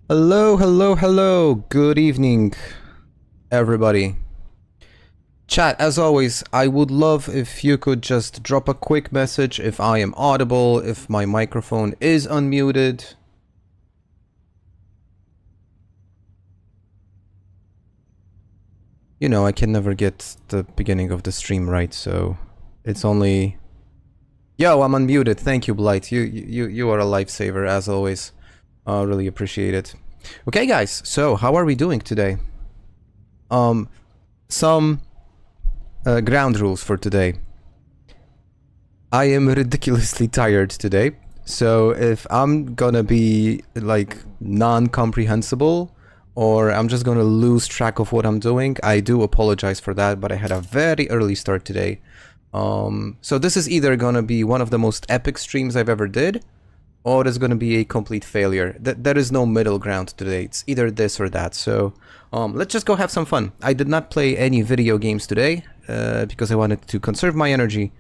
Hello, hello, hello. Good evening, everybody. Chat, as always, I would love if you could just drop a quick message if I am audible, if my microphone is unmuted. You know, I can never get the beginning of the stream right, so it's only... Yo, I'm unmuted. Thank you, Blight. You are a lifesaver, as always. Really appreciate it. Okay, guys, so how are we doing today? Some ground rules for today. I am ridiculously tired today, so if I'm gonna be like non-comprehensible or I'm just gonna lose track of what I'm doing, I do apologize for that, but I had a very early start today. So this is either gonna be one of the most epic streams I've ever did, or it's gonna be a complete failure. There is no middle ground today. It's either this or that. So let's just go have some fun. I did not play any video games today because I wanted to conserve my energy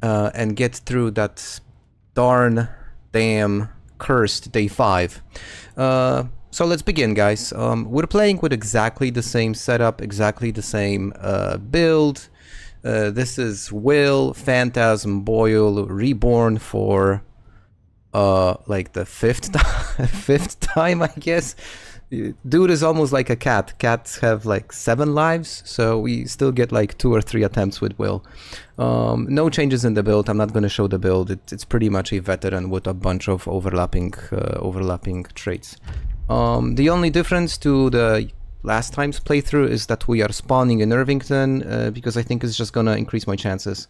and get through that damn cursed day 5. So let's begin, guys. We're playing with exactly the same setup, exactly the same build. This is Will, Phantasm, Boyle, Reborn for like the fifth time, I guess. Dude is almost like a cat. Cats have like 7 lives, so we still get like 2 or 3 attempts with Will. No changes in the build. I'm not going to show the build. It's pretty much a veteran with a bunch of overlapping traits. The only difference to the last time's playthrough is that we are spawning in Irvington because I think it's just going to increase my chances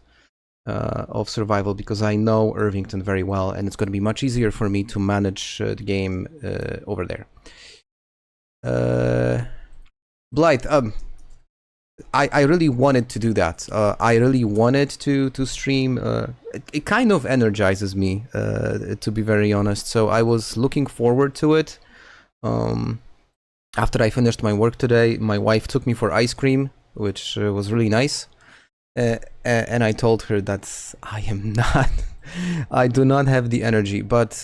of survival, because I know Irvington very well and it's going to be much easier for me to manage the game over there. Blight, I really wanted to do that. I really wanted to stream. It kind of energizes me, to be very honest. So I was looking forward to it. After I finished my work today, my wife took me for ice cream, which was really nice. And I told her that I do not have the energy, but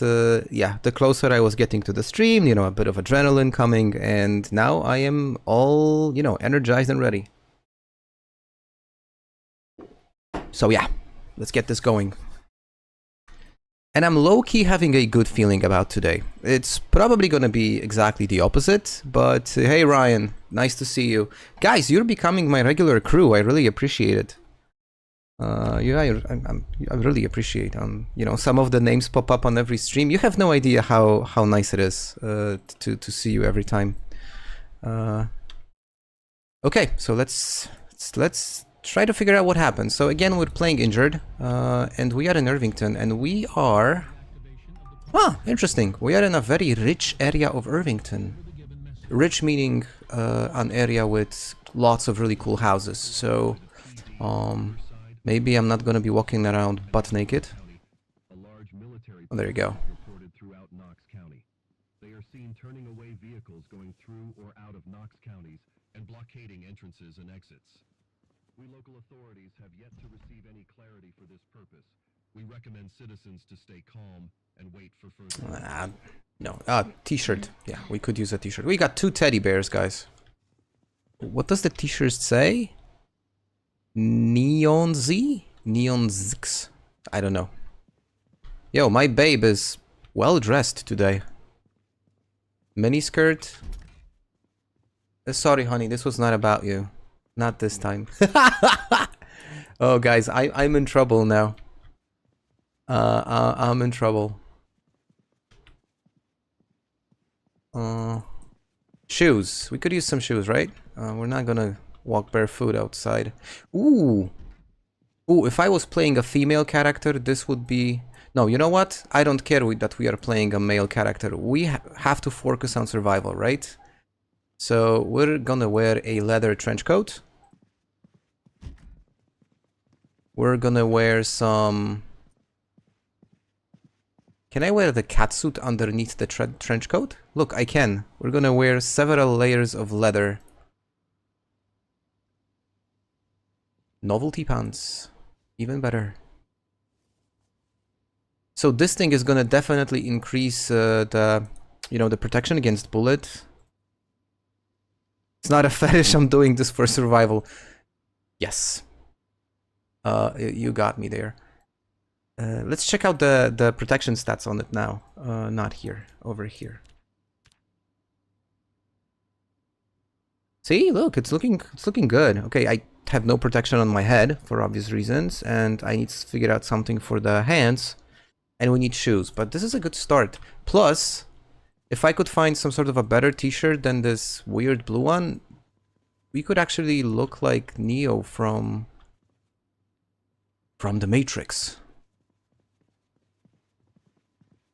yeah, the closer I was getting to the stream, you know, a bit of adrenaline coming, and now I am all, you know, energized and ready. So yeah, let's get this going. And I'm low-key having a good feeling about today. It's probably gonna be exactly the opposite, but hey Ryan, nice to see you. Guys, you're becoming my regular crew, I really appreciate it. Yeah, I really appreciate. You know, some of the names pop up on every stream. You have no idea how nice it is to see you every time. Okay, so let's try to figure out what happened. So again, we're playing injured, and we are in Irvington, and we are. Interesting. We are in a very rich area of Irvington. Rich meaning an area with lots of really cool houses. So. Maybe I'm not gonna be walking around butt naked. Oh, there you go. They are seen turning away vehicles going through or out of Knox counties and blockading entrances and exits. We local authorities have yet to receive any clarity for this purpose. We recommend citizens to stay calm and wait for further. No. T-shirt. Yeah, we could use a t-shirt. We got 2 teddy bears, guys. What does the t-shirt say? Neon Z? Neon Zx? I don't know. Yo, my babe is well dressed today. Miniskirt? Sorry, honey, this was not about you. Not this time. Oh, guys, I'm in trouble now. I'm in trouble. Shoes. We could use some shoes, right? We're not gonna walk barefoot outside. Ooh, if I was playing a female character, this would be... No, you know what? I don't care that we are playing a male character. We have to focus on survival, right? So we're gonna wear a leather trench coat. We're gonna wear some... Can I wear the catsuit underneath the trench coat? Look, I can. We're gonna wear several layers of leather. Novelty pants. Even better. So this thing is gonna definitely increase the you know, the protection against bullet. It's not a fetish, I'm doing this for survival. Yes. You got me there. Let's check out the protection stats on it now. Not here, over here. See, look, it's looking good. Okay, I have no protection on my head for obvious reasons, and I need to figure out something for the hands, and we need shoes. But this is a good start. Plus, if I could find some sort of a better t-shirt than this weird blue one, we could actually look like Neo from the Matrix.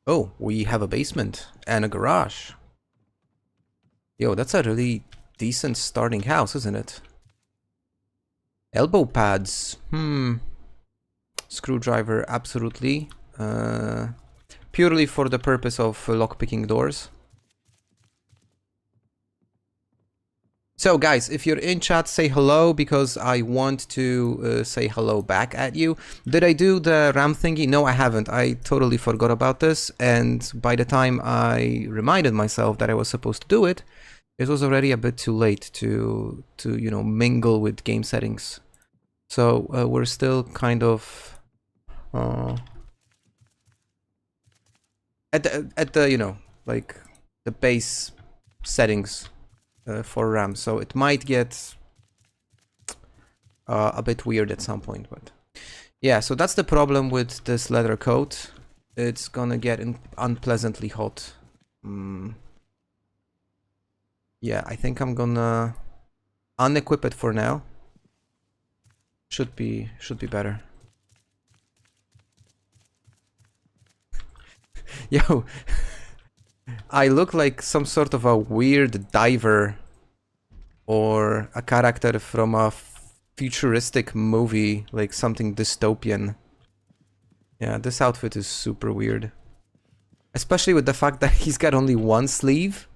Oh, we have a basement and a garage. Yo, that's a really decent starting house, isn't it? Elbow pads. Screwdriver, absolutely. Purely for the purpose of lockpicking doors. So guys, if you're in chat, say hello, because I want to say hello back at you. Did I do the RAM thingy? No, I haven't. I totally forgot about this, and by the time I reminded myself that I was supposed to do it, it was already a bit too late to you know, mingle with game settings. So we're still kind of at the you know, like the base settings for RAM, so it might get a bit weird at some point, but yeah. So that's the problem with this leather coat. It's gonna get unpleasantly hot. Yeah, I think I'm gonna unequip it for now. Should be better. Yo, I look like some sort of a weird diver or a character from a futuristic movie, like something dystopian. Yeah, this outfit is super weird. Especially with the fact that he's got only one sleeve.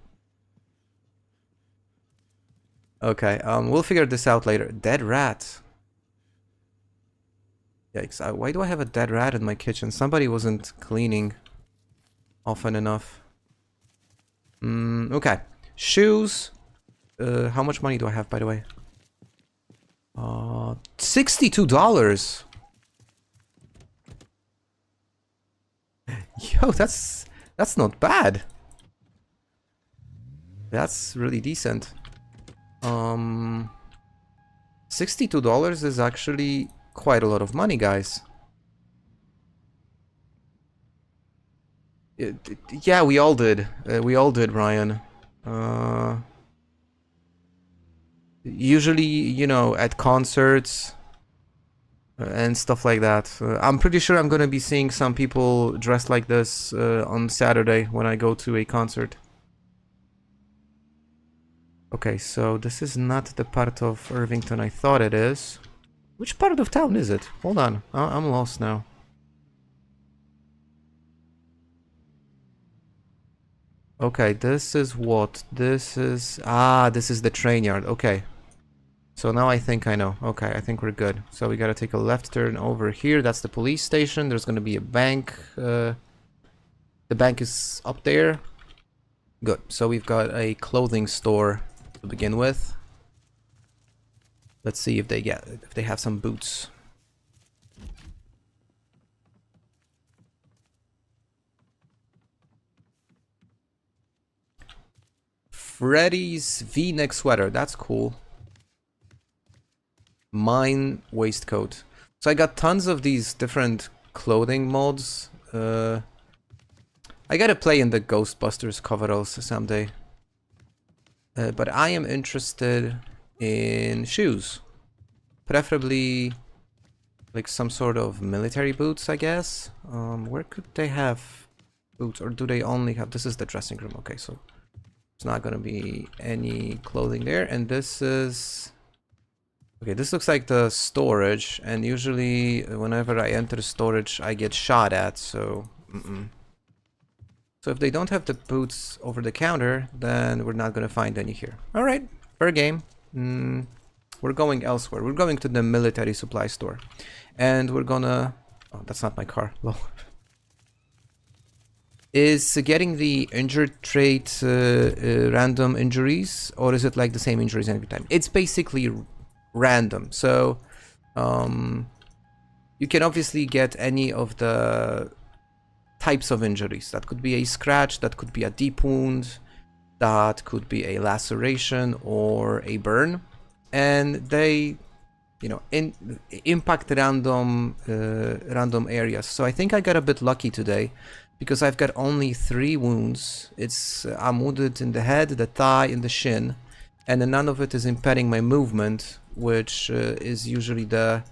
Okay, we'll figure this out later. Dead rat. Yikes, why do I have a dead rat in my kitchen? Somebody wasn't cleaning often enough. Okay, shoes. How much money do I have, by the way? $62. Yo, that's not bad. That's really decent. $62 is actually quite a lot of money, guys. Yeah, we all did. We all did, Ryan. Usually, you know, at concerts and stuff like that. I'm pretty sure I'm gonna be seeing some people dressed like this on Saturday when I go to a concert. Okay, so this is not the part of Irvington I thought it is. Which part of town is it? Hold on, I'm lost now. Okay, this is what? This is... Ah, this is the train yard. Okay. So now I think I know. Okay, I think we're good. So we gotta take a left turn over here. That's the police station. There's gonna be a bank. The bank is up there. Good. So we've got a clothing store to begin with. Let's see if they have some boots. Freddy's V-neck sweater. That's cool. Mine waistcoat. So I got tons of these different clothing mods. I gotta play in the Ghostbusters coveralls someday. But I am interested in shoes. Preferably like some sort of military boots, I guess. Where could they have boots? Or do they only have... This is the dressing room. Okay, so there's not gonna be any clothing there. And this is... Okay, this looks like the storage, and usually whenever I enter storage I get shot at, so... So if they don't have the boots over the counter, then we're not gonna find any here. Alright, fair game. We're going elsewhere. We're going to the military supply store. And we're gonna... Oh, that's not my car. Lol. Is getting the injured trait random injuries, or is it like the same injuries every time? It's basically random. So you can obviously get any of the types of injuries. That could be a scratch, that could be a deep wound, that could be a laceration or a burn, and they, you know, impact random areas. So I think I got a bit lucky today, because I've got only 3 wounds. I'm wounded in the head, the thigh, and the shin, and none of it is impeding my movement, which is usually the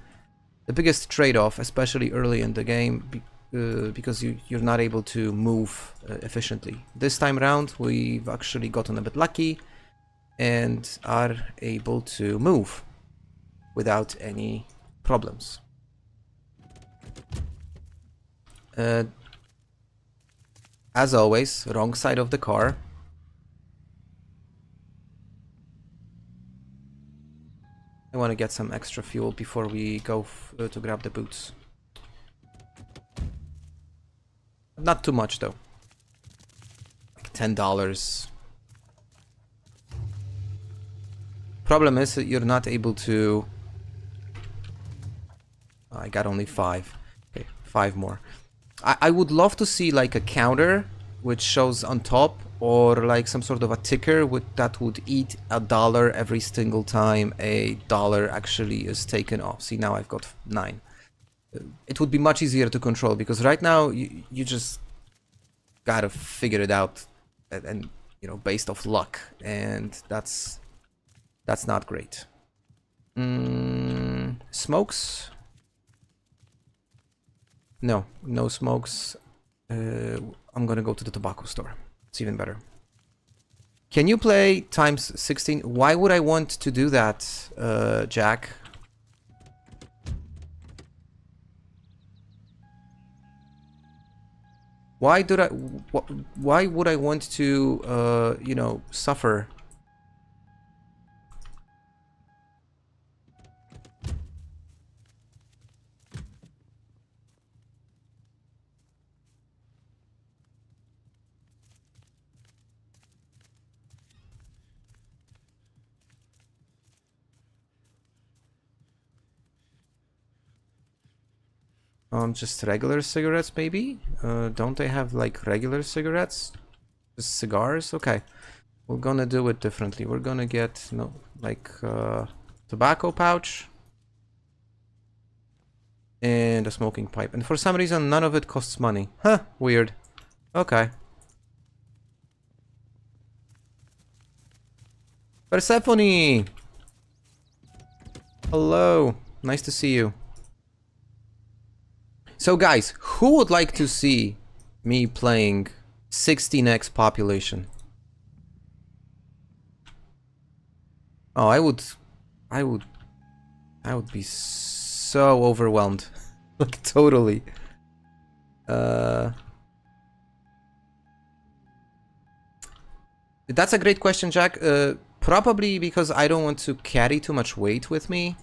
biggest trade-off, especially early in the game, because you're not able to move efficiently. This time around, we've actually gotten a bit lucky and are able to move without any problems. As always, wrong side of the car. I want to get some extra fuel before we go to grab the boots. Not too much though. Like $10. Problem is that you're not able to... I got only 5. Okay, 5 more. I would love to see like a counter which shows on top, or like some sort of a ticker that would eat $1 every single time $1 actually is taken off. See, now I've got 9. It would be much easier to control, because right now you just gotta figure it out, and you know, based off luck, and that's not great. Smokes? No smokes. I'm gonna go to the tobacco store. It's even better. Can you play times 16? Why would I want to do that, Jack? Why would I want to, you know, suffer? Just regular cigarettes, maybe? Don't they have like regular cigarettes? Just cigars? Okay. We're gonna do it differently. We're gonna get, tobacco pouch. And a smoking pipe. And for some reason, none of it costs money. Huh, weird. Okay. Persephone! Hello. Nice to see you. So guys, who would like to see me playing 16x population? Oh, I would be so overwhelmed. Like, totally. That's a great question, Jack. Probably because I don't want to carry too much weight with me.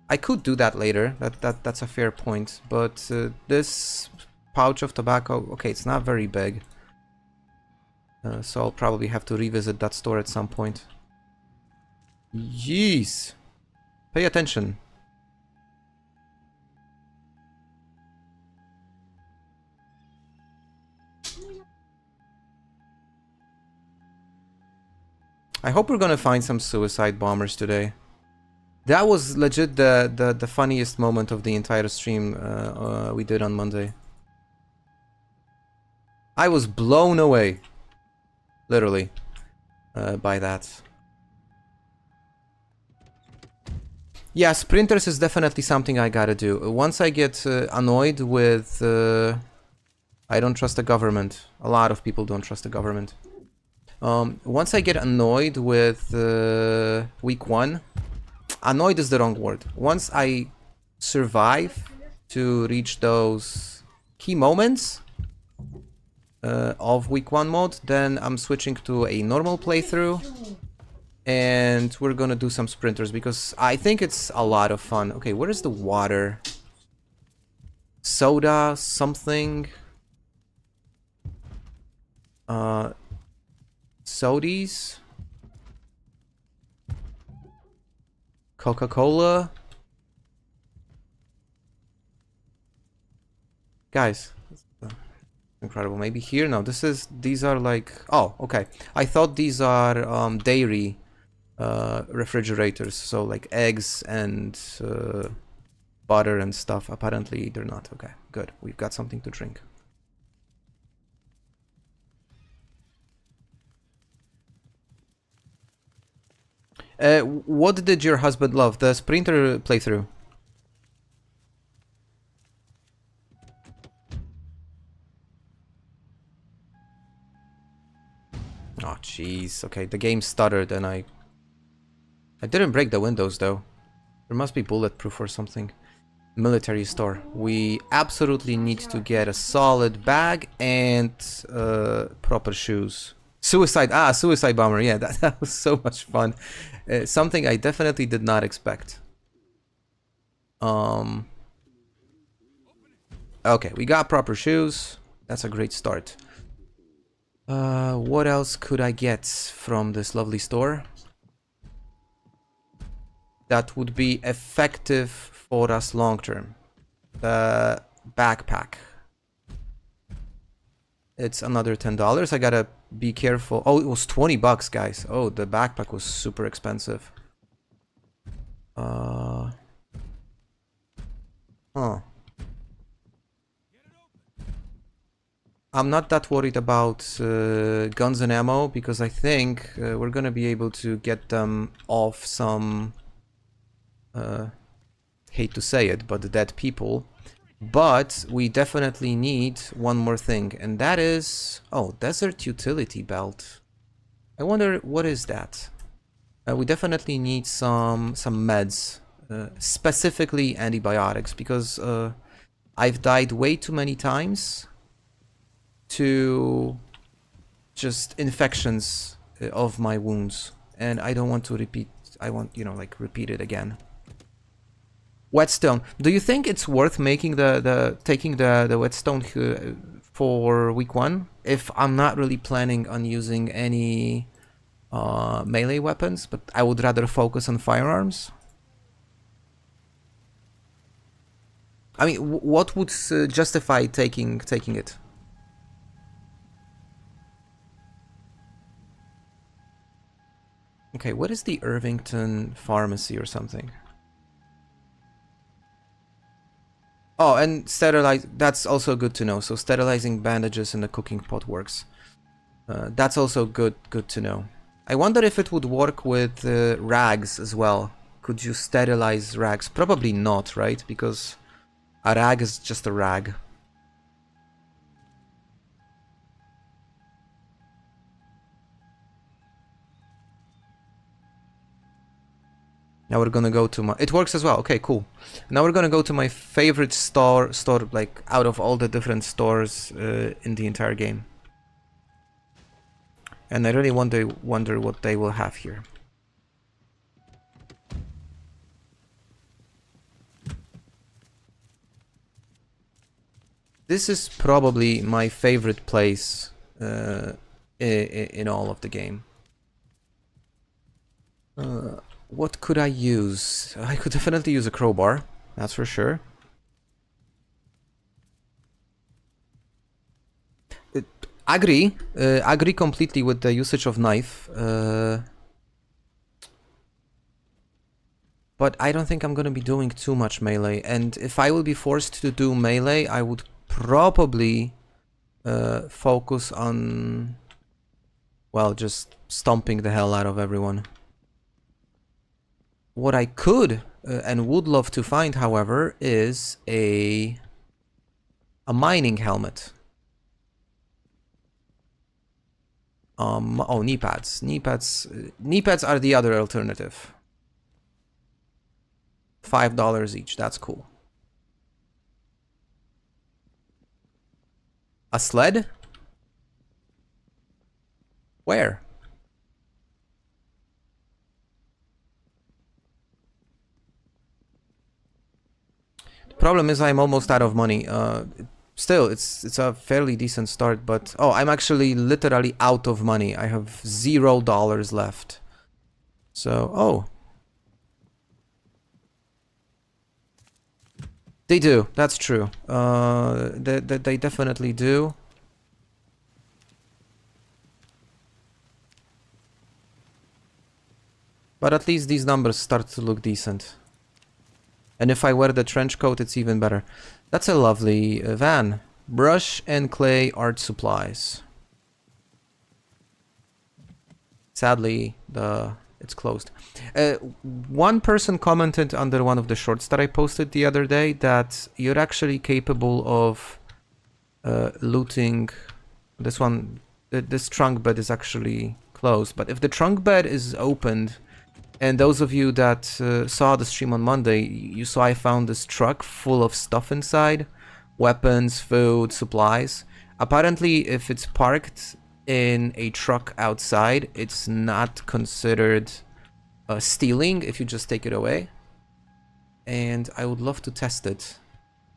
I could do that later. That's a fair point. But this pouch of tobacco, okay, it's not very big. So I'll probably have to revisit that store at some point. Jeez. Pay attention. I hope we're gonna find some suicide bombers today. That was legit the funniest moment of the entire stream we did on Monday. I was blown away, literally, by that. Yeah, sprinters is definitely something I gotta do. Once I get annoyed with... I don't trust the government. A lot of people don't trust the government. Once I get annoyed with week 1... Annoyed is the wrong word. Once I survive to reach those key moments of week 1 mode, then I'm switching to a normal playthrough, and we're gonna do some sprinters because I think it's a lot of fun. Okay, where is the water? Soda, something. Sodies. Coca-Cola. Guys, incredible. Maybe here? No, these are like, oh, okay. I thought these are dairy refrigerators, so like eggs and butter and stuff. Apparently they're not. Okay, good. We've got something to drink. What did your husband love? The Sprinter playthrough? Oh, jeez. Okay, the game stuttered and I didn't break the windows, though. There must be bulletproof or something. Military store. We absolutely need to get a solid bag and proper shoes. Suicide. Ah, suicide bomber. Yeah, that was so much fun. Something I definitely did not expect. Okay, we got proper shoes. That's a great start. What else could I get from this lovely store that would be effective for us long term? The backpack. It's another $10. I gotta be careful. Oh, it was 20 bucks, guys. Oh, the backpack was super expensive. Huh. I'm not that worried about guns and ammo because I think we're gonna be able to get them off some, hate to say it, but the dead people. But we definitely need one more thing, and that is, oh, desert utility belt. I wonder what is that. We definitely need some meds, specifically antibiotics, because I've died way too many times to just infections of my wounds, and I don't want to repeat. I want, you know, like repeat it again. Whetstone. Do you think it's worth making taking the whetstone for week 1 if I'm not really planning on using any melee weapons, but I would rather focus on firearms? I mean, what would justify taking it? Okay, what is the Irvington Pharmacy or something? Oh, and sterilize, that's also good to know. So sterilizing bandages in the cooking pot works. That's also good to know. I wonder if it would work with rags as well. Could you sterilize rags? Probably not, right? Because a rag is just a rag. Now we're gonna go to my... It works as well. Okay, cool. Now we're gonna go to my favorite store like out of all the different stores in the entire game. And I really wonder what they will have here. This is probably my favorite place in all of the game. What could I use? I could definitely use a crowbar, that's for sure. Agree completely with the usage of knife. But I don't think I'm gonna be doing too much melee, and if I will be forced to do melee, I would probably focus on, well, just stomping the hell out of everyone. What I could and would love to find, however, is a mining helmet. Oh, knee pads. Knee pads are the other alternative. $5 each. That's cool. A sled? Where? The problem is I'm almost out of money. Still, it's a fairly decent start, but... Oh, I'm actually literally out of money. I have $0 left. So, oh. They do, that's true. They definitely do. But at least these numbers start to look decent. And if I wear the trench coat, it's even better. That's a lovely van. Brush and clay art supplies. Sadly, it's closed. One person commented under one of the shorts that I posted the other day that you're actually capable of looting this one. This trunk bed is actually closed, but if the trunk bed is opened, and those of you that saw the stream on Monday, you saw I found this truck full of stuff inside, weapons, food, supplies. Apparently, if it's parked in a truck outside, it's not considered stealing if you just take it away. And I would love to test it.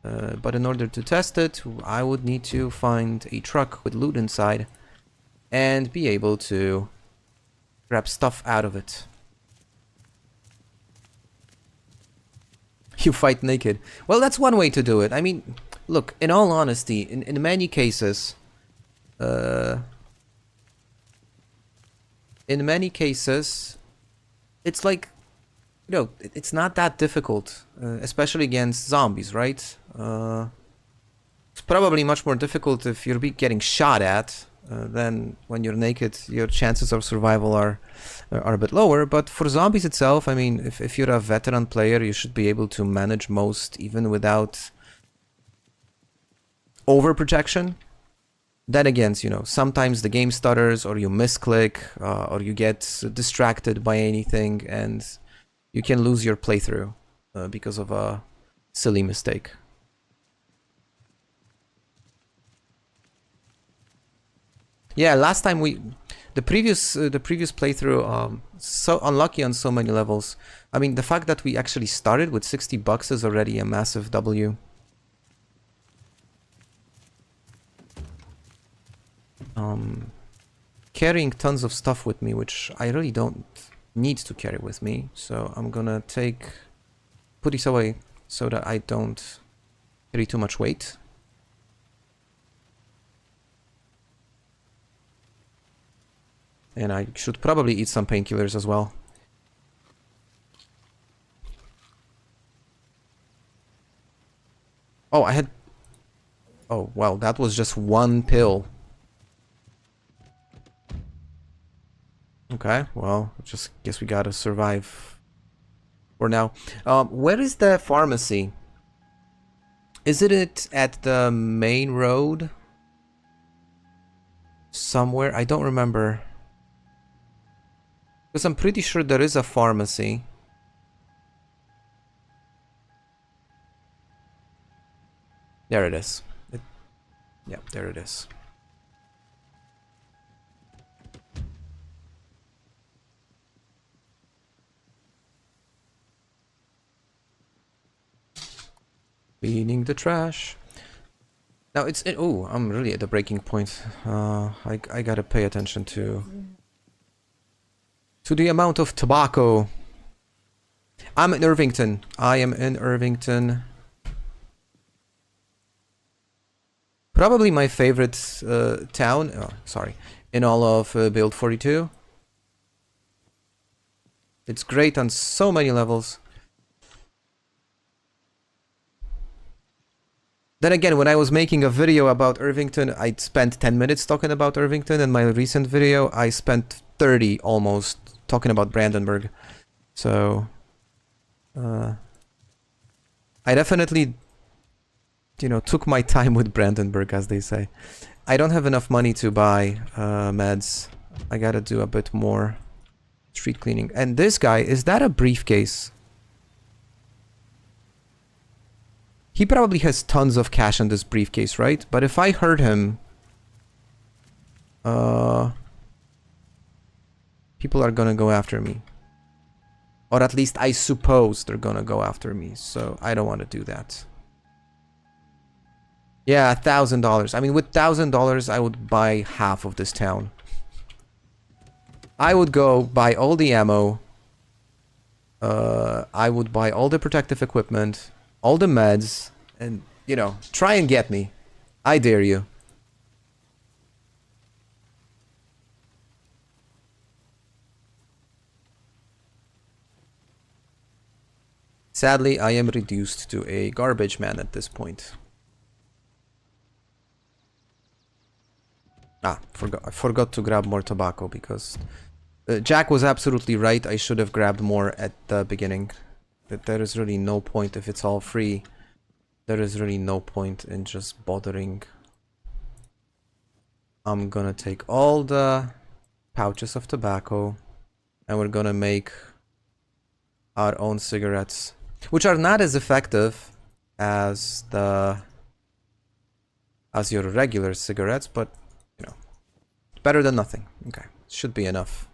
But in order to test it, I would need to find a truck with loot inside and be able to grab stuff out of it. You fight naked. Well, that's one way to do it. I mean, look, in all honesty, in many cases, it's like, you know, it's not that difficult, especially against zombies, right? It's probably much more difficult if you're getting shot at. Then when you're naked, your chances of survival are a bit lower. But for zombies itself, I mean, if you're a veteran player, you should be able to manage most even without overprotection. Then again, you know, sometimes the game stutters, or you misclick, or you get distracted by anything, and you can lose your playthrough because of a silly mistake. Yeah, last time the previous playthrough, so unlucky on so many levels. I mean, the fact that we actually started with $60 is already a massive W. Carrying tons of stuff with me, which I really don't need to carry with me, so I'm gonna put these away so that I don't carry too much weight. And I should probably eat some painkillers as well. Oh, I had... Oh, well, that was just one pill. Okay, well, just guess we gotta survive for now. Where is the pharmacy? Is it at the main road? Somewhere? I don't remember. Because I'm pretty sure there is a pharmacy. There it is. Yeah, there it is. Cleaning the trash. Now oh, I'm really at the breaking point. I gotta pay attention to the amount of tobacco. I'm in Irvington. I am in Irvington. Probably my favorite town. Oh, sorry, in all of Build 42. It's great on so many levels. Then again, when I was making a video about Irvington, I spent 10 minutes talking about Irvington. In my recent video, I spent 30 almost talking about Brandenburg. So, I definitely, you know, took my time with Brandenburg, as they say. I don't have enough money to buy meds. I gotta do a bit more street cleaning. And this guy, is that a briefcase? He probably has tons of cash in this briefcase, right? But if I hurt him, people are gonna go after me. Or at least I suppose they're gonna go after me, so I don't want to do that. Yeah, $1,000. I mean, with $1,000, I would buy half of this town. I would go buy all the ammo. I would buy all the protective equipment, all the meds, and, you know, try and get me. I dare you. Sadly, I am reduced to a garbage man at this point. Ah, I forgot to grab more tobacco because Jack was absolutely right. I should have grabbed more at the beginning. There is really no point if it's all free. There is really no point in just bothering. I'm gonna take all the pouches of tobacco and we're gonna make our own cigarettes, which are not as effective as your regular cigarettes, but you know, better than nothing. Okay, should be enough.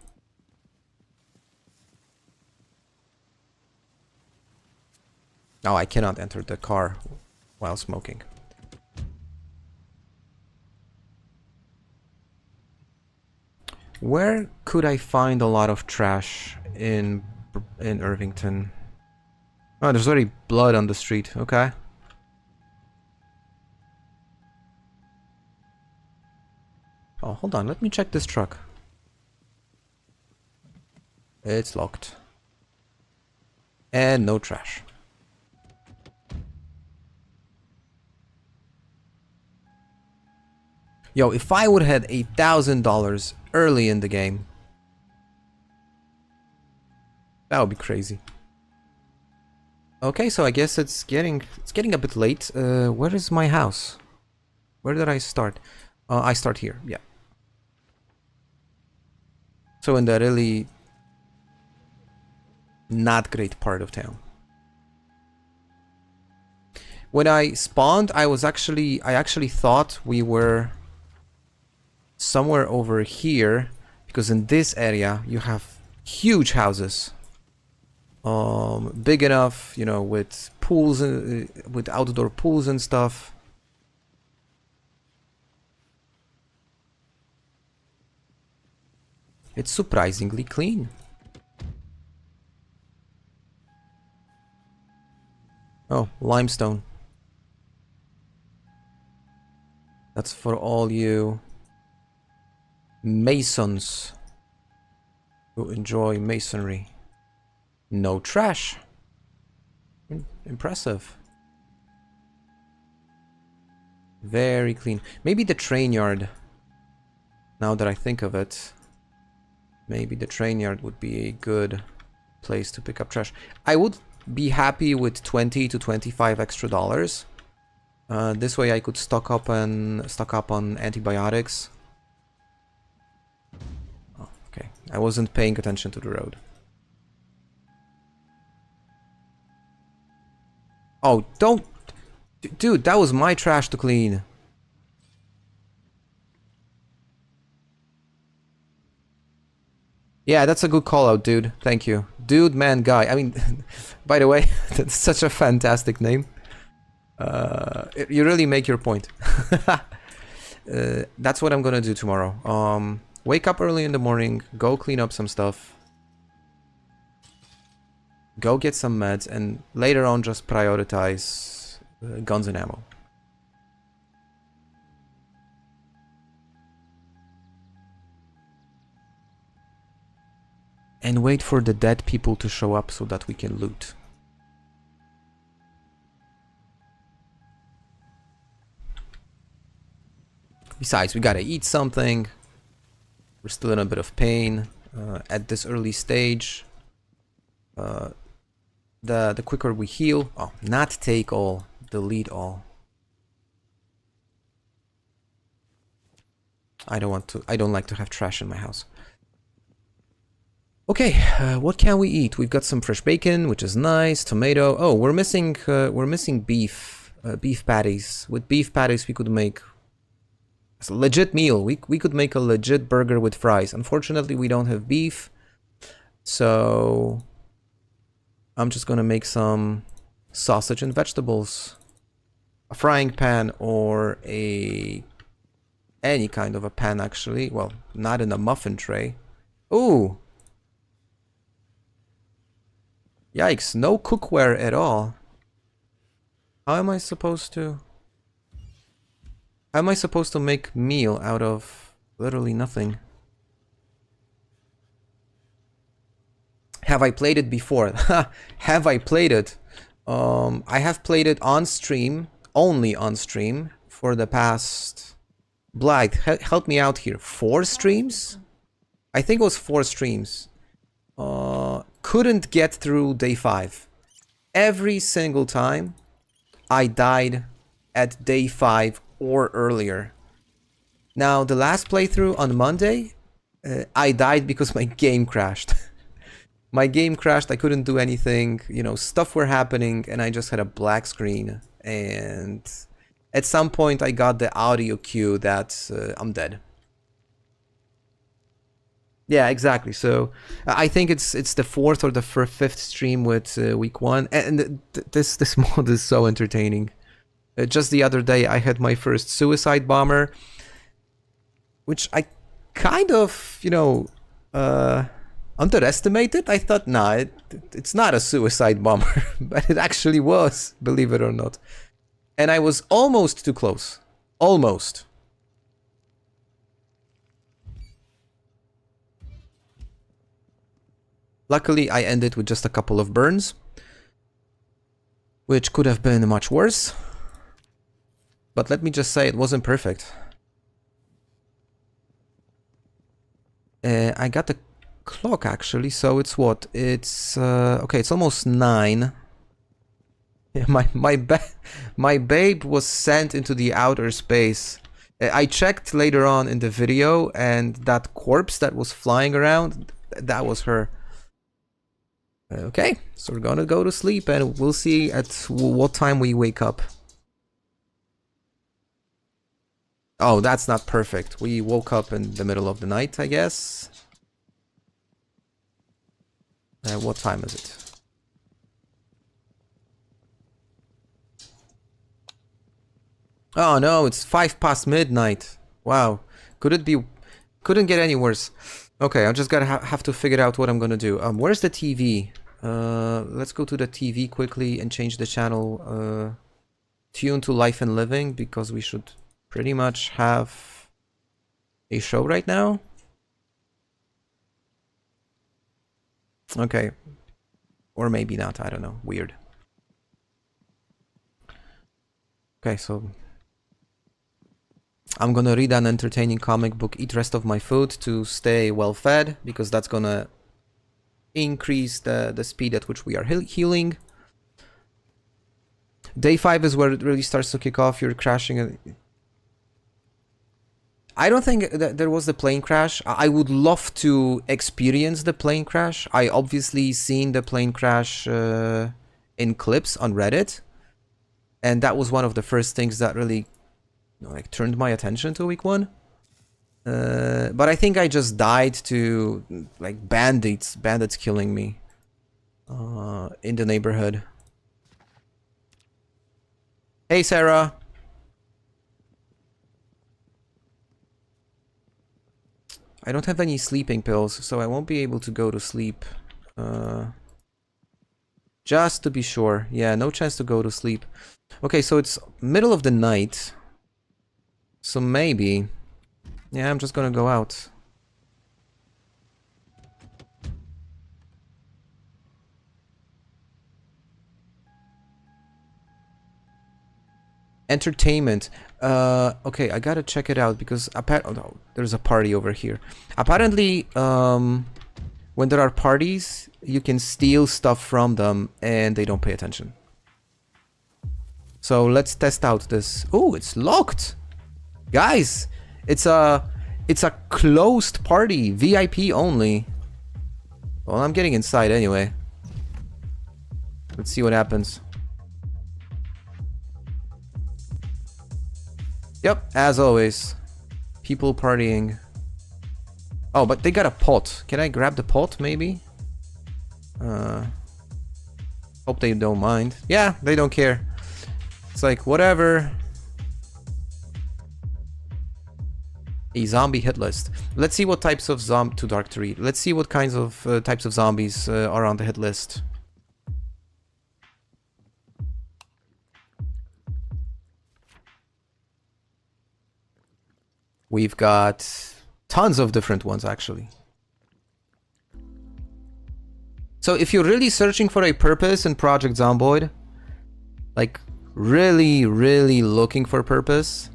Oh, I cannot enter the car while smoking. Where could I find a lot of trash in Irvington? Oh, there's already blood on the street. Okay. Oh, hold on. Let me check this truck. It's locked. And no trash. Yo, if I would have had $1,000 early in the game, that would be crazy. Okay, so I guess it's getting a bit late. Where is my house? Where did I start? I start here. Yeah. So in the really not great part of town. When I spawned, I actually thought we were somewhere over here, because in this area you have huge houses, big enough, you know, with pools and with outdoor pools and stuff. It's surprisingly clean. Oh, limestone. That's for all you masons who enjoy masonry. No trash. Impressive. Very clean. Maybe the train yard. Now that I think of it, maybe the train yard would be a good place to pick up trash. I would be happy with 20 to 25 extra dollars. This way I could stock up on antibiotics. Oh, okay. I wasn't paying attention to the road. Oh, don't... Dude, that was my trash to clean. Yeah, that's a good call out, dude. Thank you. Dude, man, guy. I mean, by the way, that's such a fantastic name. You really make your point. That's what I'm gonna do tomorrow. Wake up early in the morning, go clean up some stuff, go get some meds, and later on just prioritize guns and ammo. And wait for the dead people to show up so that we can loot. Besides, we gotta eat something. We're still in a bit of pain at this early stage. The quicker we heal. Oh, not take all, delete all. I don't like to have trash in my house. Okay, what can we eat? We've got some fresh bacon, which is nice. Tomato. Oh, we're missing beef, beef patties. With beef patties, we could make a legit meal. We could make a legit burger with fries. Unfortunately, we don't have beef, so I'm just gonna make some sausage and vegetables. a frying pan or any kind of a pan actually. Well, not in a muffin tray. Ooh. Yikes, no cookware at all. How am I supposed to make meal out of literally nothing? Have I played it before? Have I played it? I have played it on stream, only on stream, for the past... Blythe, help me out here. 4 streams? I think it was 4 streams. Couldn't get through day 5. Every single time, I died at day 5 or earlier. Now, the last playthrough on Monday, I died because my game crashed. My game crashed, I couldn't do anything, you know, stuff were happening, and I just had a black screen. And at some point, I got the audio cue that I'm dead. Yeah, exactly. So I think it's the 4th or the 5th stream with week 1, and this mod is so entertaining. Just the other day, I had my first suicide bomber, which I kind of, you know, underestimated. I thought, nah, it's not a suicide bomber, but it actually was, believe it or not. And I was almost too close. Almost. Luckily, I ended with just a couple of burns, which could have been much worse. But let me just say, it wasn't perfect. I got the clock actually, so it's what? It's okay, it's almost 9. Yeah, my babe was sent into the outer space. I checked later on in the video, and that corpse that was flying around, that was her. Okay, so we're gonna go to sleep, and we'll see at what time we wake up. Oh, that's not perfect. We woke up in the middle of the night, I guess. What time is it? Oh no, it's 5 past midnight. Wow. Couldn't get any worse. Okay, I'm just gonna have to figure out what I'm gonna do. Where's the TV? Let's go to the TV quickly and change the channel. Tune to Life and Living, because we should pretty much have a show right now. Okay. Or maybe not, I don't know. Weird. Okay, so I'm gonna read an entertaining comic book, eat rest of my food to stay well fed, because that's gonna increase the speed at which we are healing. Day 5 is where it really starts to kick off. You're crashing. I don't think that there was the plane crash. I would love to experience the plane crash. I obviously seen the plane crash in clips on Reddit, and that was one of the first things that really, you know, like turned my attention to week 1. But I think I just died to like bandits killing me in the neighborhood. Hey, Sarah. I don't have any sleeping pills, so I won't be able to go to sleep. Just to be sure. Yeah, no chance to go to sleep. Okay, so it's middle of the night. So maybe... Yeah, I'm just gonna go out. Entertainment. Okay, I gotta check it out because oh, no, there's a party over here. Apparently, when there are parties, you can steal stuff from them and they don't pay attention. So let's test out this. Oh, it's locked, guys. It's a closed party, VIP only. Well, I'm getting inside anyway. Let's see what happens. Yep, as always. People partying. Oh, but they got a pot. Can I grab the pot, maybe? Hope they don't mind. Yeah, they don't care. It's like, whatever. A zombie hit list. Let's see what types of too dark to read. Let's see what kinds of types of zombies are on the hit list. We've got tons of different ones, actually. So if you're really searching for a purpose in Project Zomboid, like really, really looking for purpose,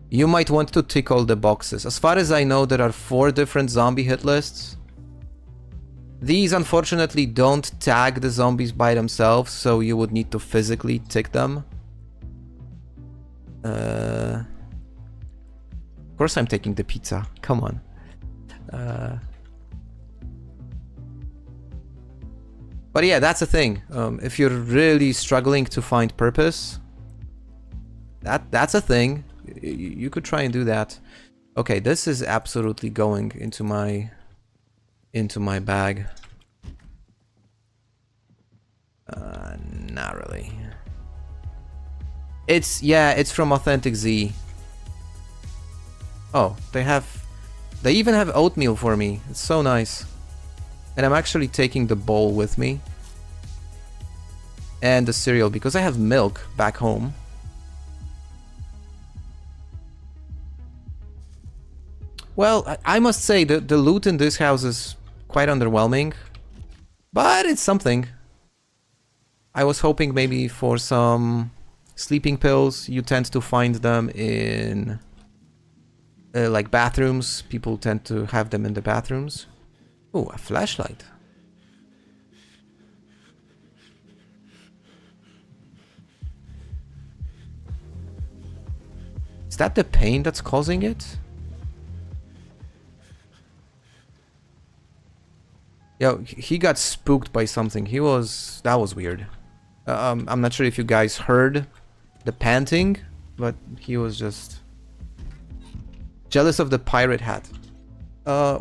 you might want to tick all the boxes. As far as I know, there are 4 different zombie hit lists. These unfortunately don't tag the zombies by themselves, so you would need to physically tick them. Of course I'm taking the pizza, come on. But yeah, that's the thing. If you're really struggling to find purpose, that's a thing. You could try and do that. Okay, this is absolutely going into my bag. Not really. It's from Authentic Z. Oh, they even have oatmeal for me. It's so nice. And I'm actually taking the bowl with me. And the cereal, because I have milk back home. Well, I must say that the loot in this house is quite underwhelming. But it's something. I was hoping maybe for some sleeping pills. You tend to find them in like bathrooms. People tend to have them in the bathrooms. Oh, a flashlight. Is that the pain that's causing it? Yo, he got spooked by something. That was weird. I'm not sure if you guys heard the panting, but he was just jealous of the pirate hat.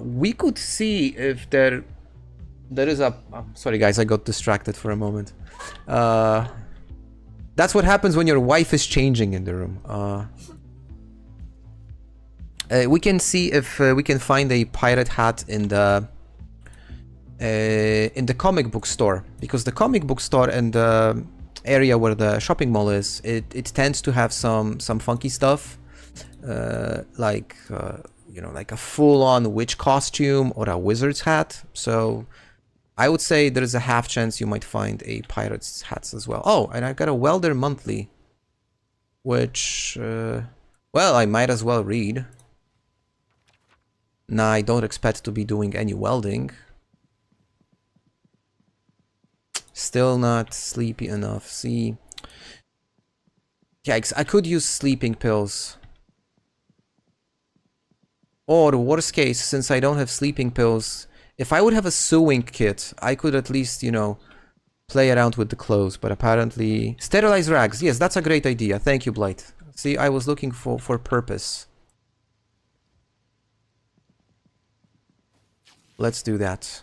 We could see if there is a... sorry guys, I got distracted for a moment. That's what happens when your wife is changing in the room. We can see if we can find a pirate hat in the comic book store, because the comic book store and the area where the shopping mall is, it tends to have some funky stuff, like you know, like a full-on witch costume or a wizard's hat. So I would say there's a half chance you might find a pirate's hats as well. Oh, and I've got a welder monthly, which well, I might as well read. Nah, I don't expect to be doing any welding. Still not sleepy enough. See, yikes, I could use sleeping pills. Or worst case, since I don't have sleeping pills, if I would have a sewing kit, I could at least, you know, play around with the clothes. But apparently, sterilize rags. Yes, that's a great idea. Thank you, Blight. See, I was looking for purpose. Let's do that.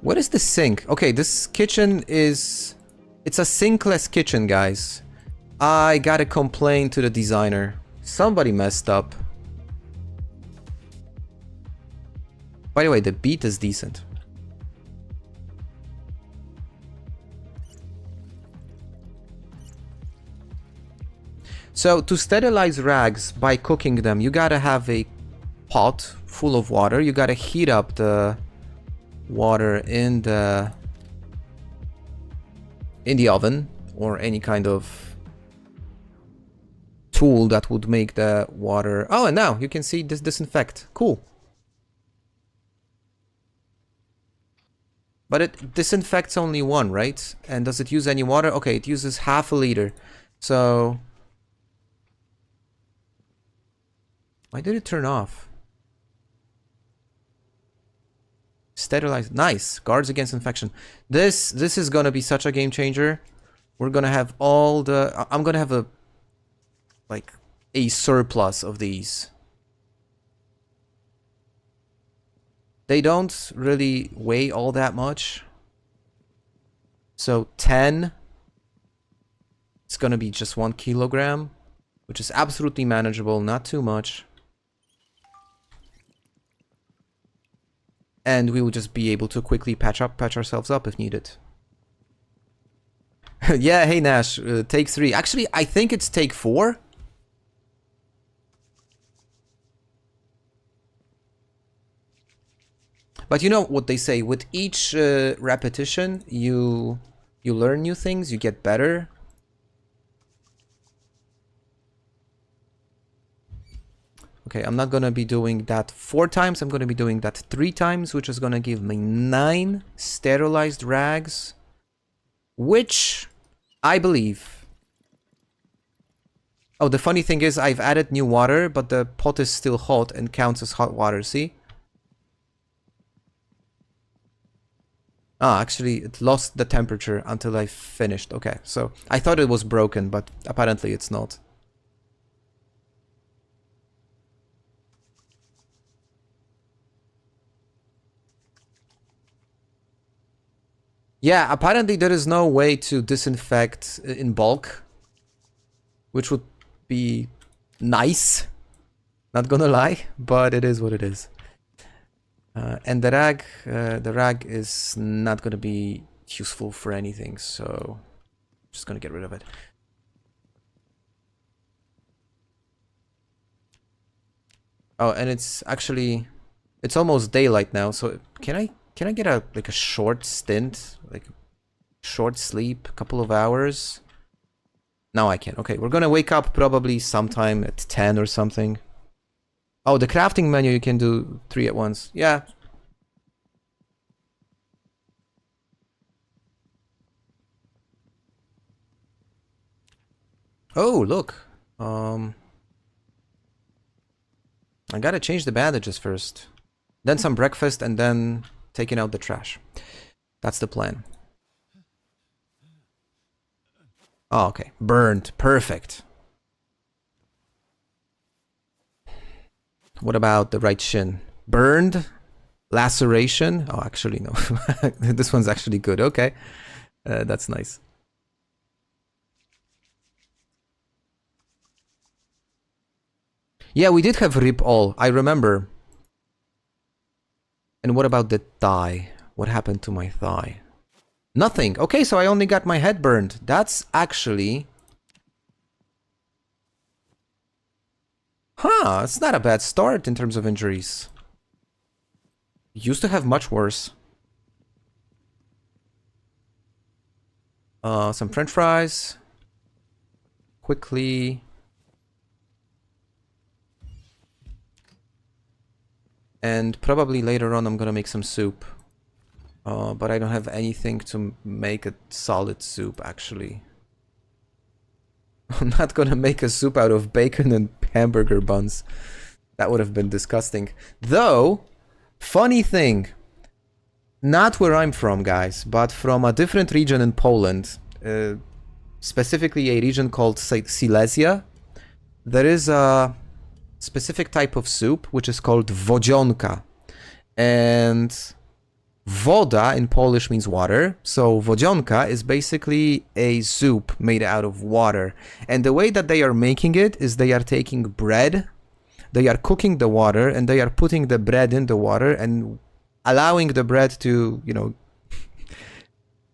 What is the sink? Okay, this kitchen is... it's a sinkless kitchen, guys. I gotta complain to the designer. Somebody messed up. By the way, the beat is decent. So, to sterilize rags by cooking them, you gotta have a pot full of water. You gotta heat up the water in the oven, or any kind of tool that would make the water... oh, and now you can see this disinfect. Cool. But it disinfects only one, right? And does it use any water? Okay, it uses half a liter. So... why did it turn off? Sterilize. Nice. Guards against infection. This is gonna be such a game changer. We're gonna have all the... I'm gonna have a... like a surplus of these. They don't really weigh all that much. So 10, it's gonna be just 1 kilogram, which is absolutely manageable, not too much. And we will just be able to quickly patch ourselves up if needed. Yeah, hey Nash, take 3. Actually, I think it's take 4. But you know what they say, with each repetition, you learn new things, you get better. Okay, I'm not gonna be doing that 4 times, I'm gonna be doing that 3 times, which is gonna give me 9 sterilized rags, which I believe... Oh, the funny thing is I've added new water, but the pot is still hot and counts as hot water, see? Ah, actually, it lost the temperature until I finished. Okay, so I thought it was broken, but apparently it's not. Yeah, apparently there is no way to disinfect in bulk, which would be nice, not gonna lie, but it is what it is. And the rag is not gonna be useful for anything, so I'm just gonna get rid of it. Oh, and it's actually, it's almost daylight now, so can I get a like a short stint, like short sleep, a couple of hours? No, I can't. Okay, we're gonna wake up probably sometime at 10 or something. Oh, the crafting menu, you can do 3 at once. Yeah. Oh, look. I gotta change the bandages first. Then some breakfast and then taking out the trash. That's the plan. Oh, okay. Burned. Perfect. What about the right shin? Burned? Laceration? Oh, actually, no. This one's actually good. Okay. That's nice. Yeah, we did have rip all. I remember. And what about the thigh? What happened to my thigh? Nothing. Okay, so I only got my head burned. That's actually... Huh, it's not a bad start in terms of injuries. Used to have much worse. Some french fries. Quickly. And probably later on I'm gonna make some soup. But I don't have anything to make a solid soup, actually. I'm not gonna make a soup out of bacon and hamburger buns. That would have been disgusting. Though, funny thing, not where I'm from, guys, but from a different region in Poland, specifically a region called Silesia, there is a specific type of soup which is called wodzionka. And woda in Polish means water, so wodzionka is basically a soup made out of water. And the way that they are making it is they are taking bread, they are cooking the water, and they are putting the bread in the water and allowing the bread to, you know,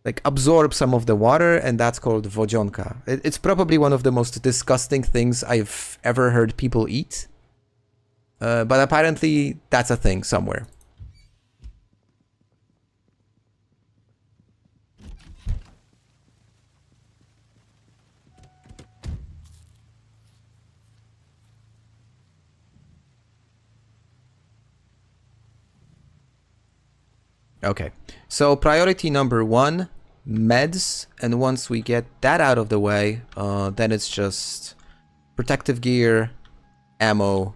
like absorb some of the water, and that's called wodzionka. It's probably one of the most disgusting things I've ever heard people eat. But apparently that's a thing somewhere. Okay, so priority number 1, meds, and once we get that out of the way, then it's just protective gear, ammo,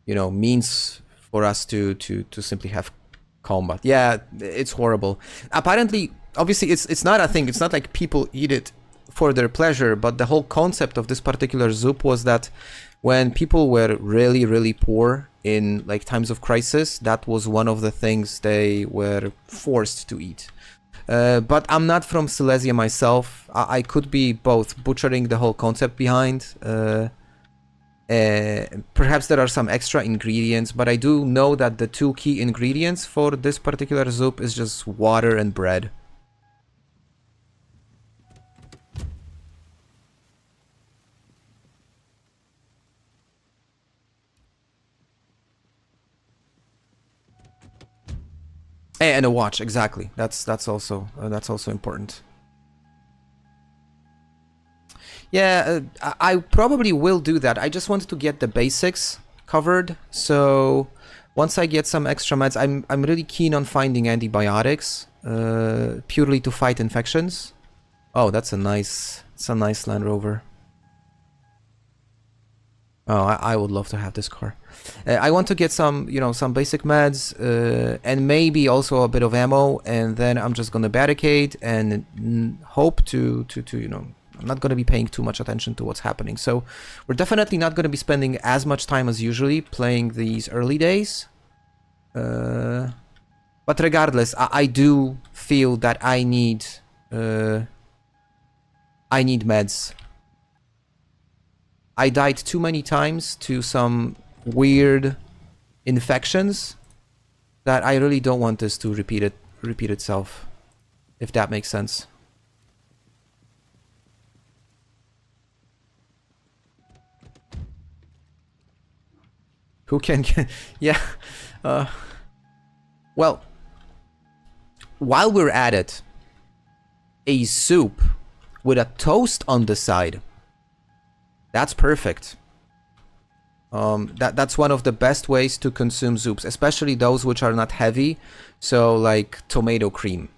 you know, means for us to simply have combat. Yeah, it's horrible. Apparently, obviously, it's not a thing. It's not like people eat it for their pleasure, but the whole concept of this particular soup was that when people were really, really poor in like times of crisis, that was one of the things they were forced to eat. But I'm not from Silesia myself. I could be both butchering the whole concept behind. Perhaps there are some extra ingredients, but I do know that the two key ingredients for this particular soup is just water and bread. And a watch, exactly. That's also important. Yeah, I probably will do that. I just wanted to get the basics covered. So once I get some extra meds, I'm really keen on finding antibiotics, purely to fight infections. Oh, it's a nice Land Rover. Oh, I would love to have this car. I want to get some, some basic meds, and maybe also a bit of ammo, and then I'm just gonna barricade and hope to I'm not gonna be paying too much attention to what's happening. So we're definitely not gonna be spending as much time as usually playing these early days. But regardless, I do feel that I need meds. I died too many times to some weird infections that I really don't want this to repeat itself, if that makes sense. Who can get... Yeah. Well, while we're at it, a soup with a toast on the side. That's perfect. That's one of the best ways to consume soups, especially those which are not heavy. So like tomato cream.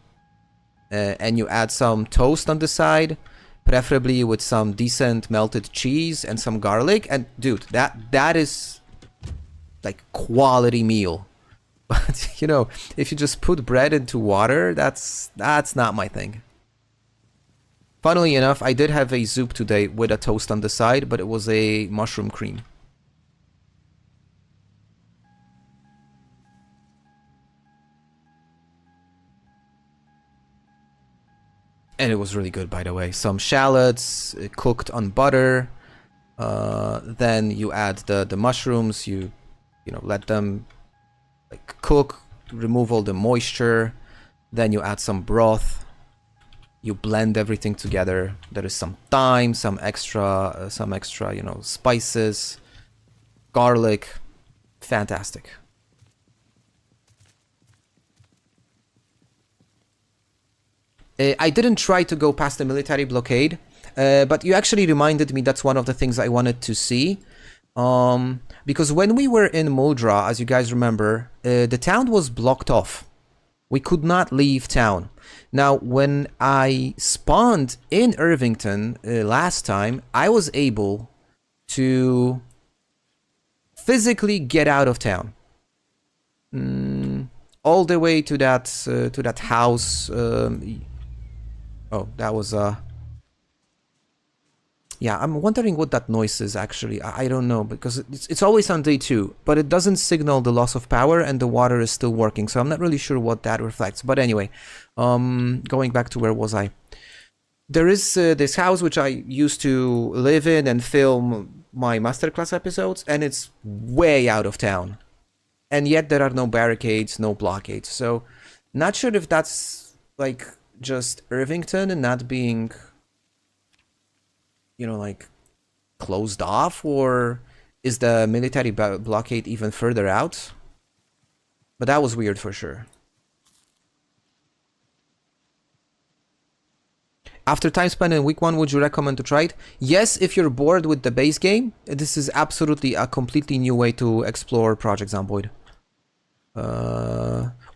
And you add some toast on the side, preferably with some decent melted cheese and some garlic. And dude, that is like quality meal. But if you just put bread into water, that's not my thing. Funnily enough, I did have a soup today with a toast on the side, but it was a mushroom cream. And it was really good, by the way. Some shallots cooked on butter. Then you add the mushrooms. You let them like cook, remove all the moisture. Then you add some broth. You blend everything together. There is some thyme, some extra, spices, garlic. Fantastic. I didn't try to go past the military blockade, but you actually reminded me that's one of the things I wanted to see. Because when we were in Muldra, as you guys remember, the town was blocked off. We could not leave town. Now, when I spawned in Irvington last time, I was able to physically get out of town. All the way to that house. Oh, that was yeah, I'm wondering what that noise is actually. I don't know, because it's always on day 2, but it doesn't signal the loss of power and the water is still working, so I'm not really sure what that reflects. But anyway, going back to where was I? There is this house which I used to live in and film my masterclass episodes, and it's way out of town. And yet there are no barricades, no blockades. So not sure if that's like just Irvington and not being, like closed off, or is the military blockade even further out? But that was weird for sure. After time spent in week 1, would you recommend to try it? Yes, if you're bored with the base game, this is absolutely a completely new way to explore Project Zomboid.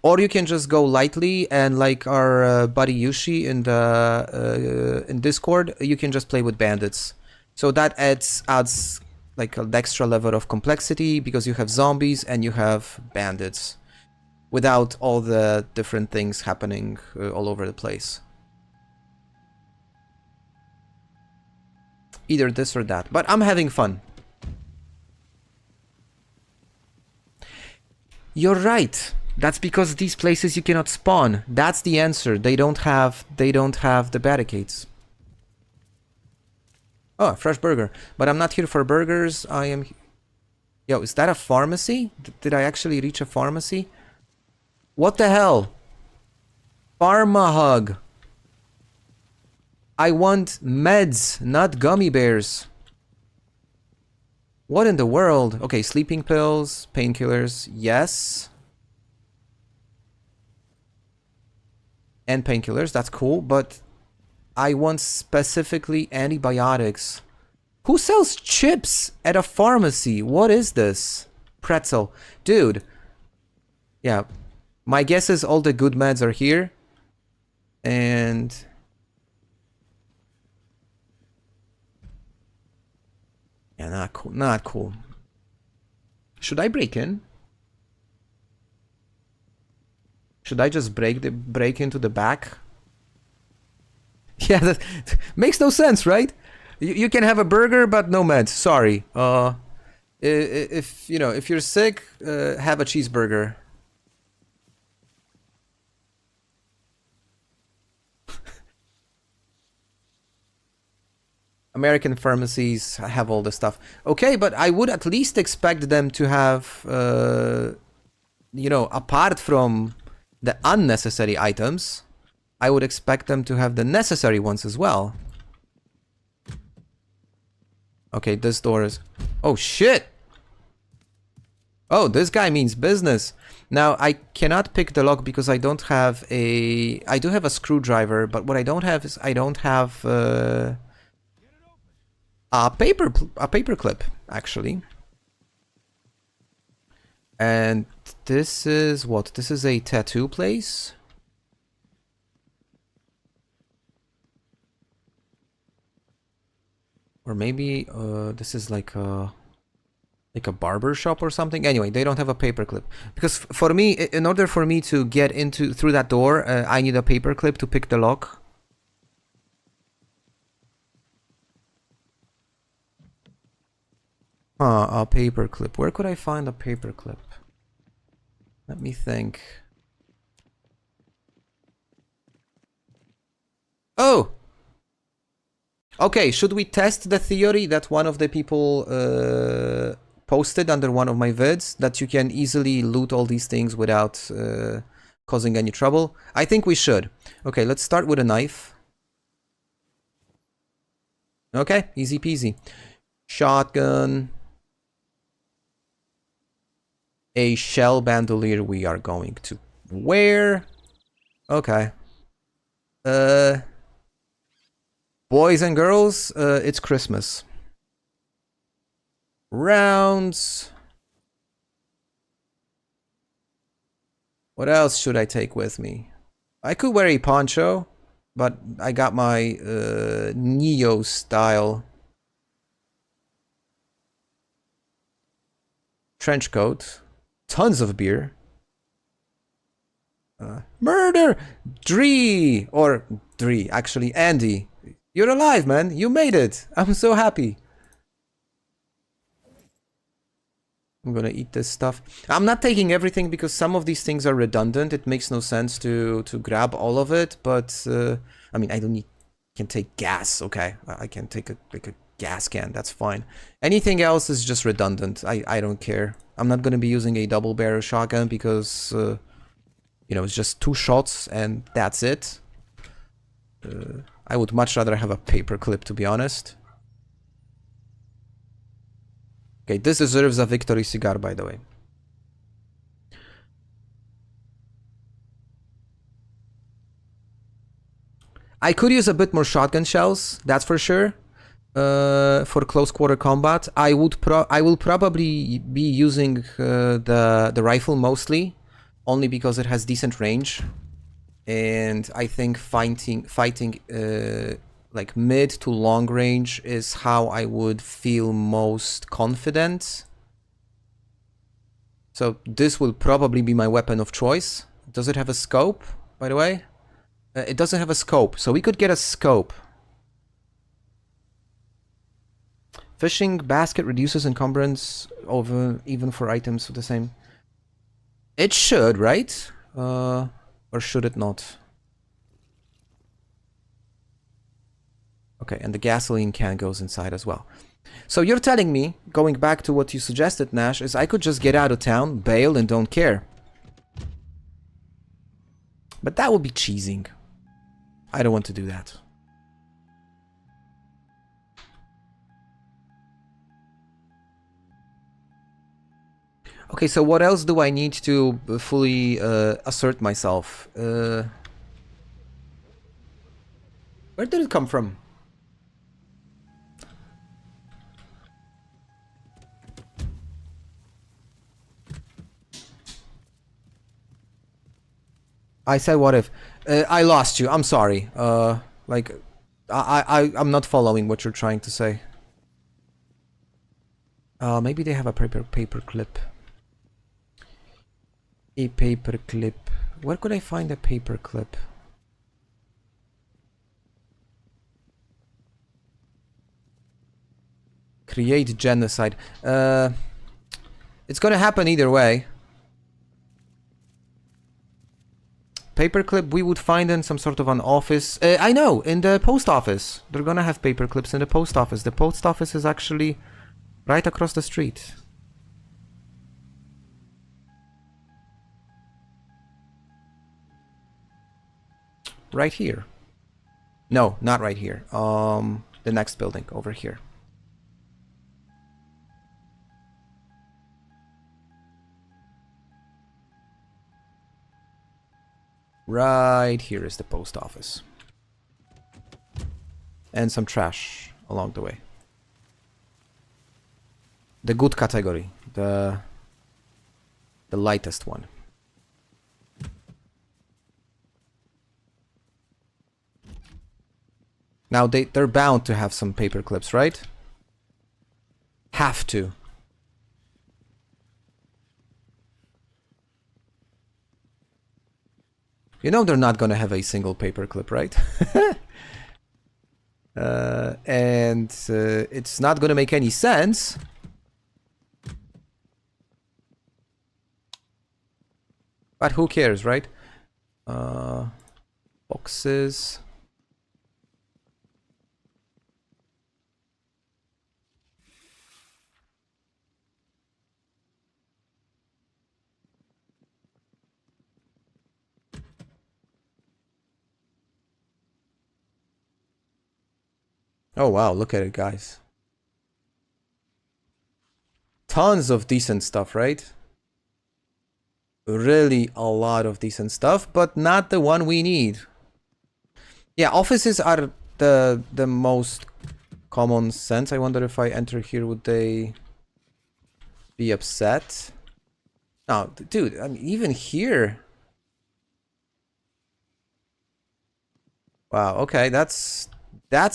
Or you can just go lightly, and like our buddy Yushi in Discord, you can just play with bandits. So that adds like an extra level of complexity, because you have zombies and you have bandits, without all the different things happening all over the place. Either this or that. But I'm having fun. You're right. That's because these places you cannot spawn. That's the answer. They don't have the barricades. Oh, a fresh burger. But I'm not here for burgers. I am... Yo, is that a pharmacy? Did I actually reach a pharmacy? What the hell? Pharma hug. I want meds, not gummy bears. What in the world? Okay, sleeping pills, painkillers, yes. And painkillers, that's cool, but I want specifically antibiotics. Who sells chips at a pharmacy? What is this? Pretzel. Dude. Yeah. My guess is all the good meds are here. And... yeah, not cool. Not cool. Should I break in? Should I just break into the back? Yeah, that makes no sense, right? You can have a burger, but no meds. Sorry. If you know, if you're sick, have a cheeseburger. American pharmacies have all this stuff. Okay, but I would at least expect them to have, you know, apart from the unnecessary items, I would expect them to have the necessary ones as well. Okay, this door is... oh, shit! Oh, this guy means business. Now, I cannot pick the lock because I don't have a... I do have a screwdriver, but what I don't have is I don't have a paper clip, actually. And this is what? This is a tattoo place? Or maybe this is like a barber shop or something. Anyway, they don't have a paperclip. Because for me, in order for me to get through that door, I need a paperclip to pick the lock. A paperclip. Where could I find a paperclip? Let me think. Oh! Okay, should we test the theory that one of the people posted under one of my vids, that you can easily loot all these things without causing any trouble? I think we should. Okay, let's start with a knife. Okay, easy peasy. Shotgun. A shell bandolier we are going to wear. Okay. Boys and girls, it's Christmas. Rounds. What else should I take with me? I could wear a poncho, but I got my Neo style trench coat. Tons of beer. Murder! Dree! Or Dree, actually, Andy. You're alive, man. You made it. I'm so happy. I'm gonna eat this stuff. I'm not taking everything because some of these things are redundant. It makes no sense to grab all of it, but I mean, I don't need... can take gas, okay. I can take a gas can, that's fine. Anything else is just redundant. I don't care. I'm not gonna be using a double barrel shotgun because you know, it's just 2 shots and that's it. I would much rather have a paper clip, to be honest. Okay, this deserves a victory cigar, by the way. I could use a bit more shotgun shells, that's for sure. For close quarter combat, I will probably be using the rifle mostly, only because it has decent range, and I think fighting like mid to long range is how I would feel most confident. So this will probably be my weapon of choice. Does it have a scope, by the way? It doesn't have a scope, so we could get a scope. Fishing basket reduces encumbrance over even for items of the same. It should, right? Or should it not? Okay, and the gasoline can goes inside as well. So you're telling me, going back to what you suggested, Nash, is I could just get out of town, bail, and don't care. But that would be cheesing. I don't want to do that. Okay, so what else do I need to fully assert myself? Where did it come from? I said what if. I lost you. I'm sorry. Like, I'm not following what you're trying to say. Maybe they have a paper clip. A paper clip. Where could I find a paper clip? Create genocide. It's gonna happen either way. Paperclip we would find in some sort of an office. I know, in the post office. They're gonna have paper clips in the post office. The post office is actually right across the street. Right here. No, not right here. The next building over here. Right here is the post office. And some trash along the way. The good category. The lightest one. Now they're bound to have some paper clips, right? Have to. You know they're not gonna have a single paper clip, right? And it's not gonna make any sense. But who cares, right? Boxes. Oh wow, look at it, guys. Tons of decent stuff, right? Really a lot of decent stuff, but not the one we need. Yeah, offices are the most common sense. I wonder if I enter here, would they be upset? No, dude, I mean, even here. Wow, okay, that's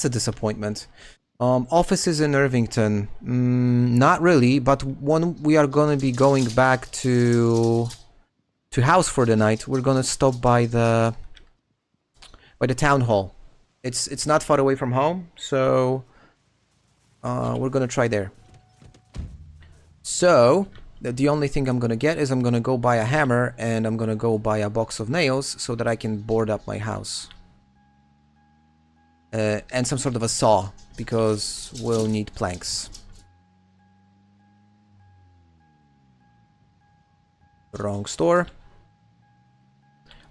a disappointment. Offices in Irvington. Not really, but when we are gonna be going back to house for the night, we're gonna stop by the town hall. It's not far away from home, so we're gonna try there. So the only thing I'm gonna get is I'm gonna go buy a hammer and I'm gonna go buy a box of nails so that I can board up my house. And some sort of a saw, because we'll need planks. Wrong store.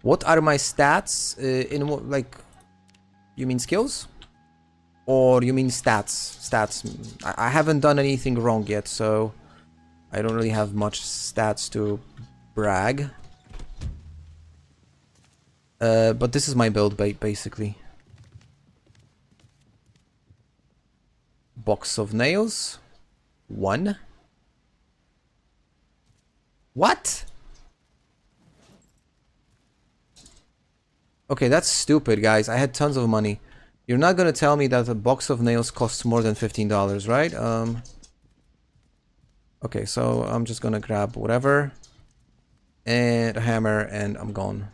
What are my stats? In what, like, you mean skills? Or you mean stats? Stats. I haven't done anything wrong yet, so I don't really have much stats to brag. But this is my build, basically. Box of nails. 1. What? Okay, that's stupid, guys. I had tons of money. You're not gonna tell me that a box of nails costs more than $15, right? Okay, so I'm just gonna grab whatever. And a hammer, and I'm gone.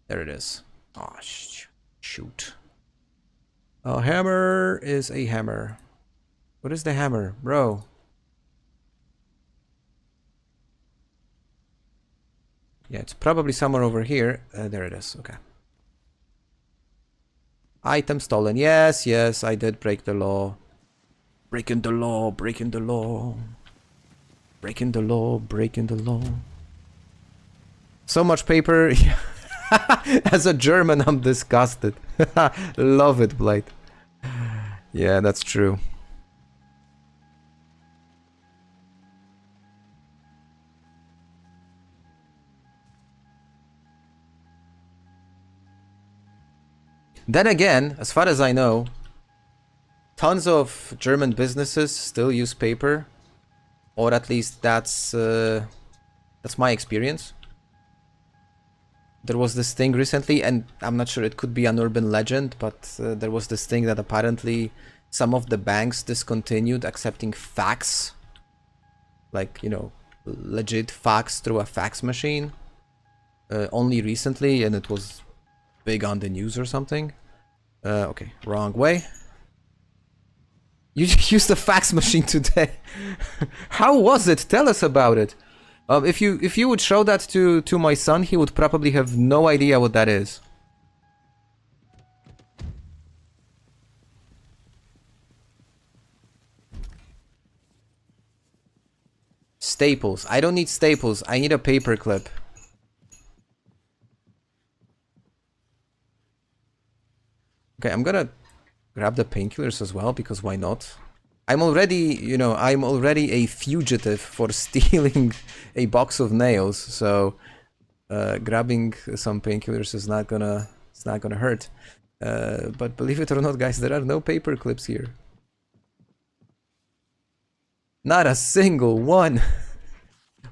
There it is. Oh, shoot. A hammer is a hammer. What is the hammer, bro? Yeah, it's probably somewhere over here. There it is. Okay. Item stolen. Yes, yes, I did break the law. Breaking the law, breaking the law. Breaking the law, breaking the law. So much paper. As a German, I'm disgusted. Love it, Blight. Yeah, that's true. Then again, as far as I know, tons of German businesses still use paper, or at least that's my experience. There was this thing recently, and I'm not sure, it could be an urban legend, but there was this thing that apparently some of the banks discontinued accepting fax, like, you know, legit fax through a fax machine, only recently, and it was big on the news or something. Okay, wrong way. You used the fax machine today. How was it? Tell us about it. If you would show that to my son, he would probably have no idea what that is. Staples. I don't need staples. I need a paper clip. Okay, I'm gonna grab the painkillers as well, because why not? I'm already, you know, I'm already a fugitive for stealing a box of nails, so grabbing some painkillers is not gonna, it's not gonna hurt. But believe it or not, guys, there are no paper clips here. Not a single one.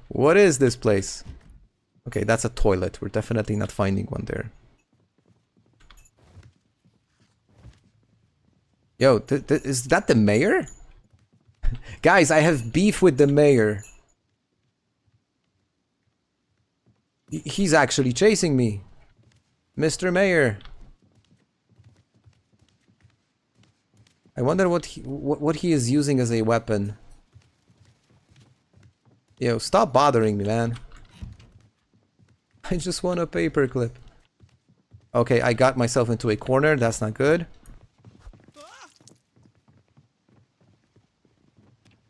What is this place? Okay, that's a toilet. We're definitely not finding one there. Yo, is that the mayor? Guys, I have beef with the mayor. He's actually chasing me. Mr. Mayor. I wonder what he is using as a weapon. Yo, stop bothering me, man. I just want a paperclip. Okay, I got myself into a corner. That's not good.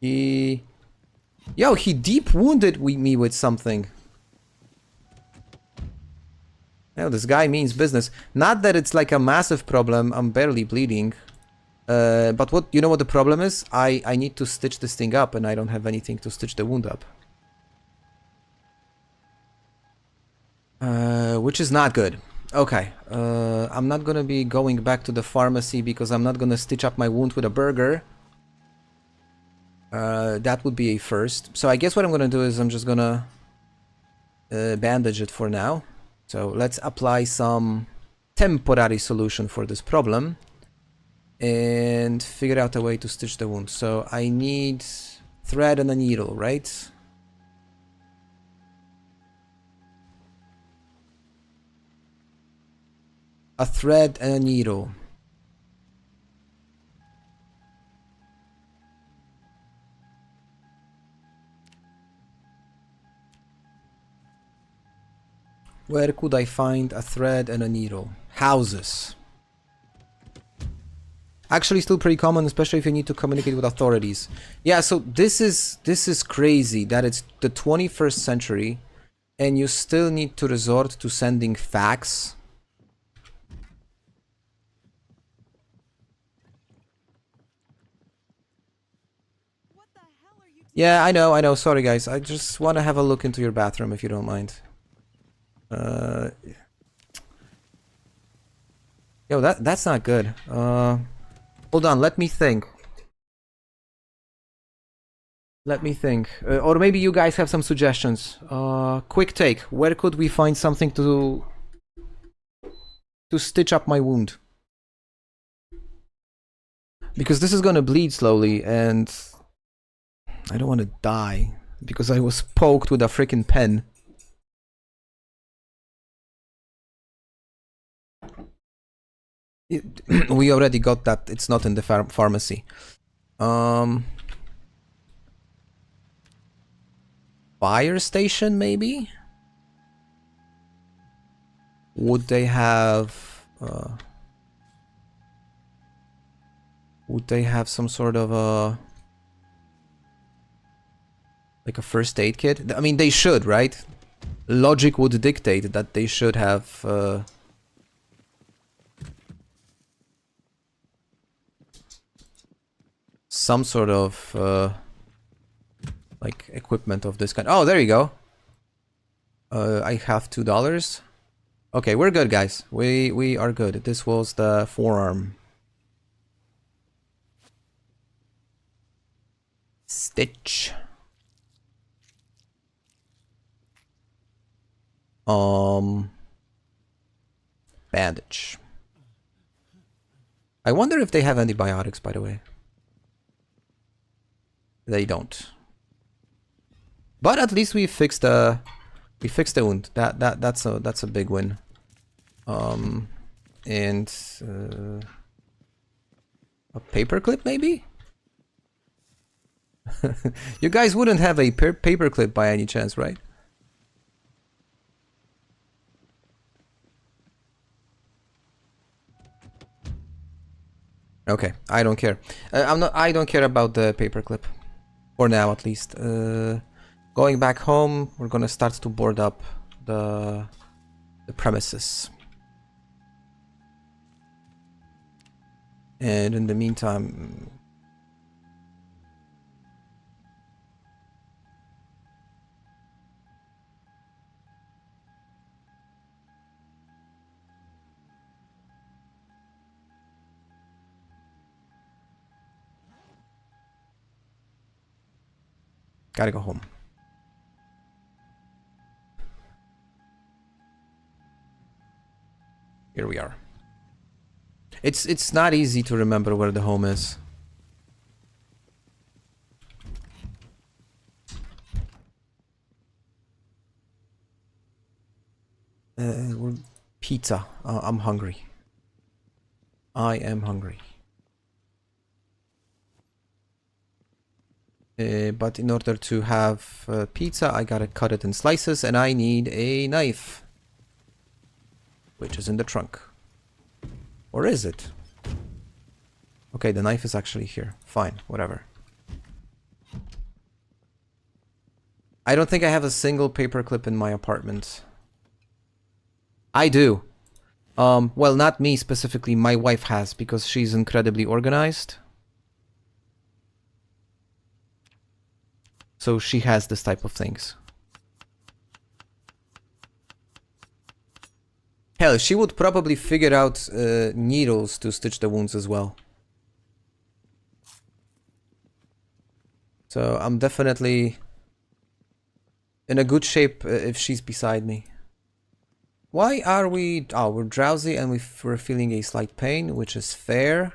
Yo, he deep wounded me with something. Yo, this guy means business. Not that it's like a massive problem. I'm barely bleeding. But what, you know what the problem is? I need to stitch this thing up, and I don't have anything to stitch the wound up. Which is not good. Okay. I'm not gonna be going back to the pharmacy because I'm not gonna stitch up my wound with a burger. That would be a first. So I guess what I'm gonna do is I'm just gonna bandage it for now. So let's apply some temporary solution for this problem and figure out a way to stitch the wound. So I need thread and a needle, right? A thread and a needle. Where could I find a thread and a needle? Houses. Actually, still pretty common, especially if you need to communicate with authorities. Yeah, so this is crazy that it's the 21st century and you still need to resort to sending fax. Yeah, I know. Sorry, guys. I just want to have a look into your bathroom, if you don't mind. Yo, that's not good. Hold on, let me think. Or maybe you guys have some suggestions. Quick take. Where could we find something to stitch up my wound? Because this is gonna bleed slowly, and I don't want to die because I was poked with a freaking pen. We already got that. It's not in the pharmacy. Fire station, maybe? Would they have... would they have some sort of a... like a first aid kit? I mean, they should, right? Logic would dictate that they should have... some sort of... like, equipment of this kind. Oh, there you go. I have $2. Okay, we're good, guys. We are good. This was the forearm. Stitch. Bandage. I wonder if they have antibiotics, by the way. They don't. But at least we fixed the wound. That's a big win. And a paperclip maybe? You guys wouldn't have a paperclip by any chance, right? Okay, I don't care. I don't care about the paperclip. For now, at least. Going back home, we're gonna start to board up the premises. And in the meantime... gotta go home. Here we are. It's not easy to remember where the home is. Pizza. I'm hungry. I am hungry. But in order to have pizza, I gotta cut it in slices, and I need a knife. Which is in the trunk. Or is it? Okay, the knife is actually here. Fine, whatever. I don't think I have a single paperclip in my apartment. I do. Well, not me specifically, my wife has, because she's incredibly organized. So she has this type of things. Hell, she would probably figure out needles to stitch the wounds as well. So I'm definitely in a good shape if she's beside me. Why are we... oh, we're drowsy and we're feeling a slight pain, which is fair.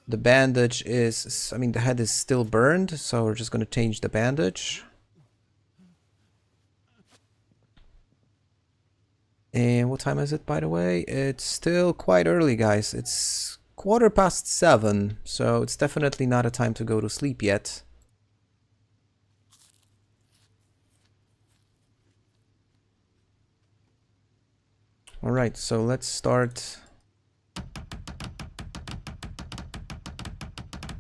The bandage is... I mean, the head is still burned, so we're just gonna change the bandage. And what time is it, by the way? It's still quite early, guys. It's 7:15, so it's definitely not a time to go to sleep yet. Alright, so let's start.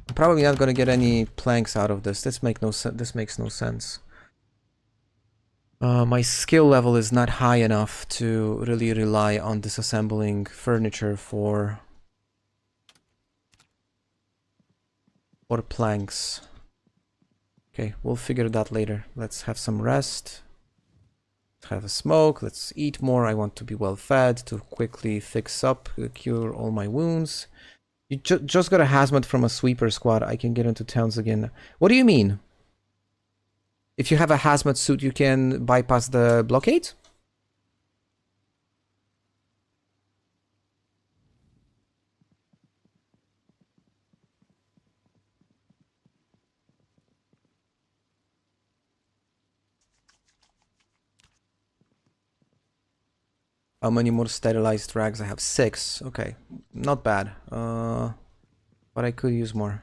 I'm probably not gonna get any planks out of this. This makes no sense. My skill level is not high enough to really rely on disassembling furniture for planks. Okay, we'll figure that later. Let's have some rest. Have a smoke. Let's eat more. I want to be well fed to quickly fix up, cure all my wounds. You just got a hazmat from a sweeper squad. I can get into towns again. What do you mean? If you have a hazmat suit, you can bypass the blockade? How many more sterilized rags? I have 6. Okay, not bad. But I could use more.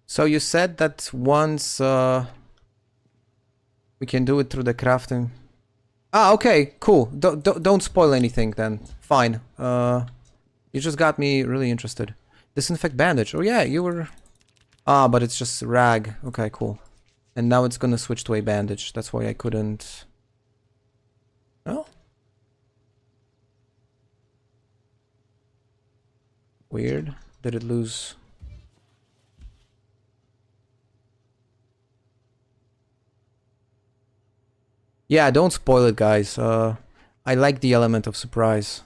So you said that once we can do it through the crafting. Ah, okay, cool. Don't spoil anything then. Fine. You just got me really interested. Disinfect bandage. Oh yeah, you were... Ah, but it's just rag. Okay, cool. And now it's gonna switch to a bandage. That's why I couldn't... Oh? Weird. Did it lose... Yeah, don't spoil it, guys. I like the element of surprise.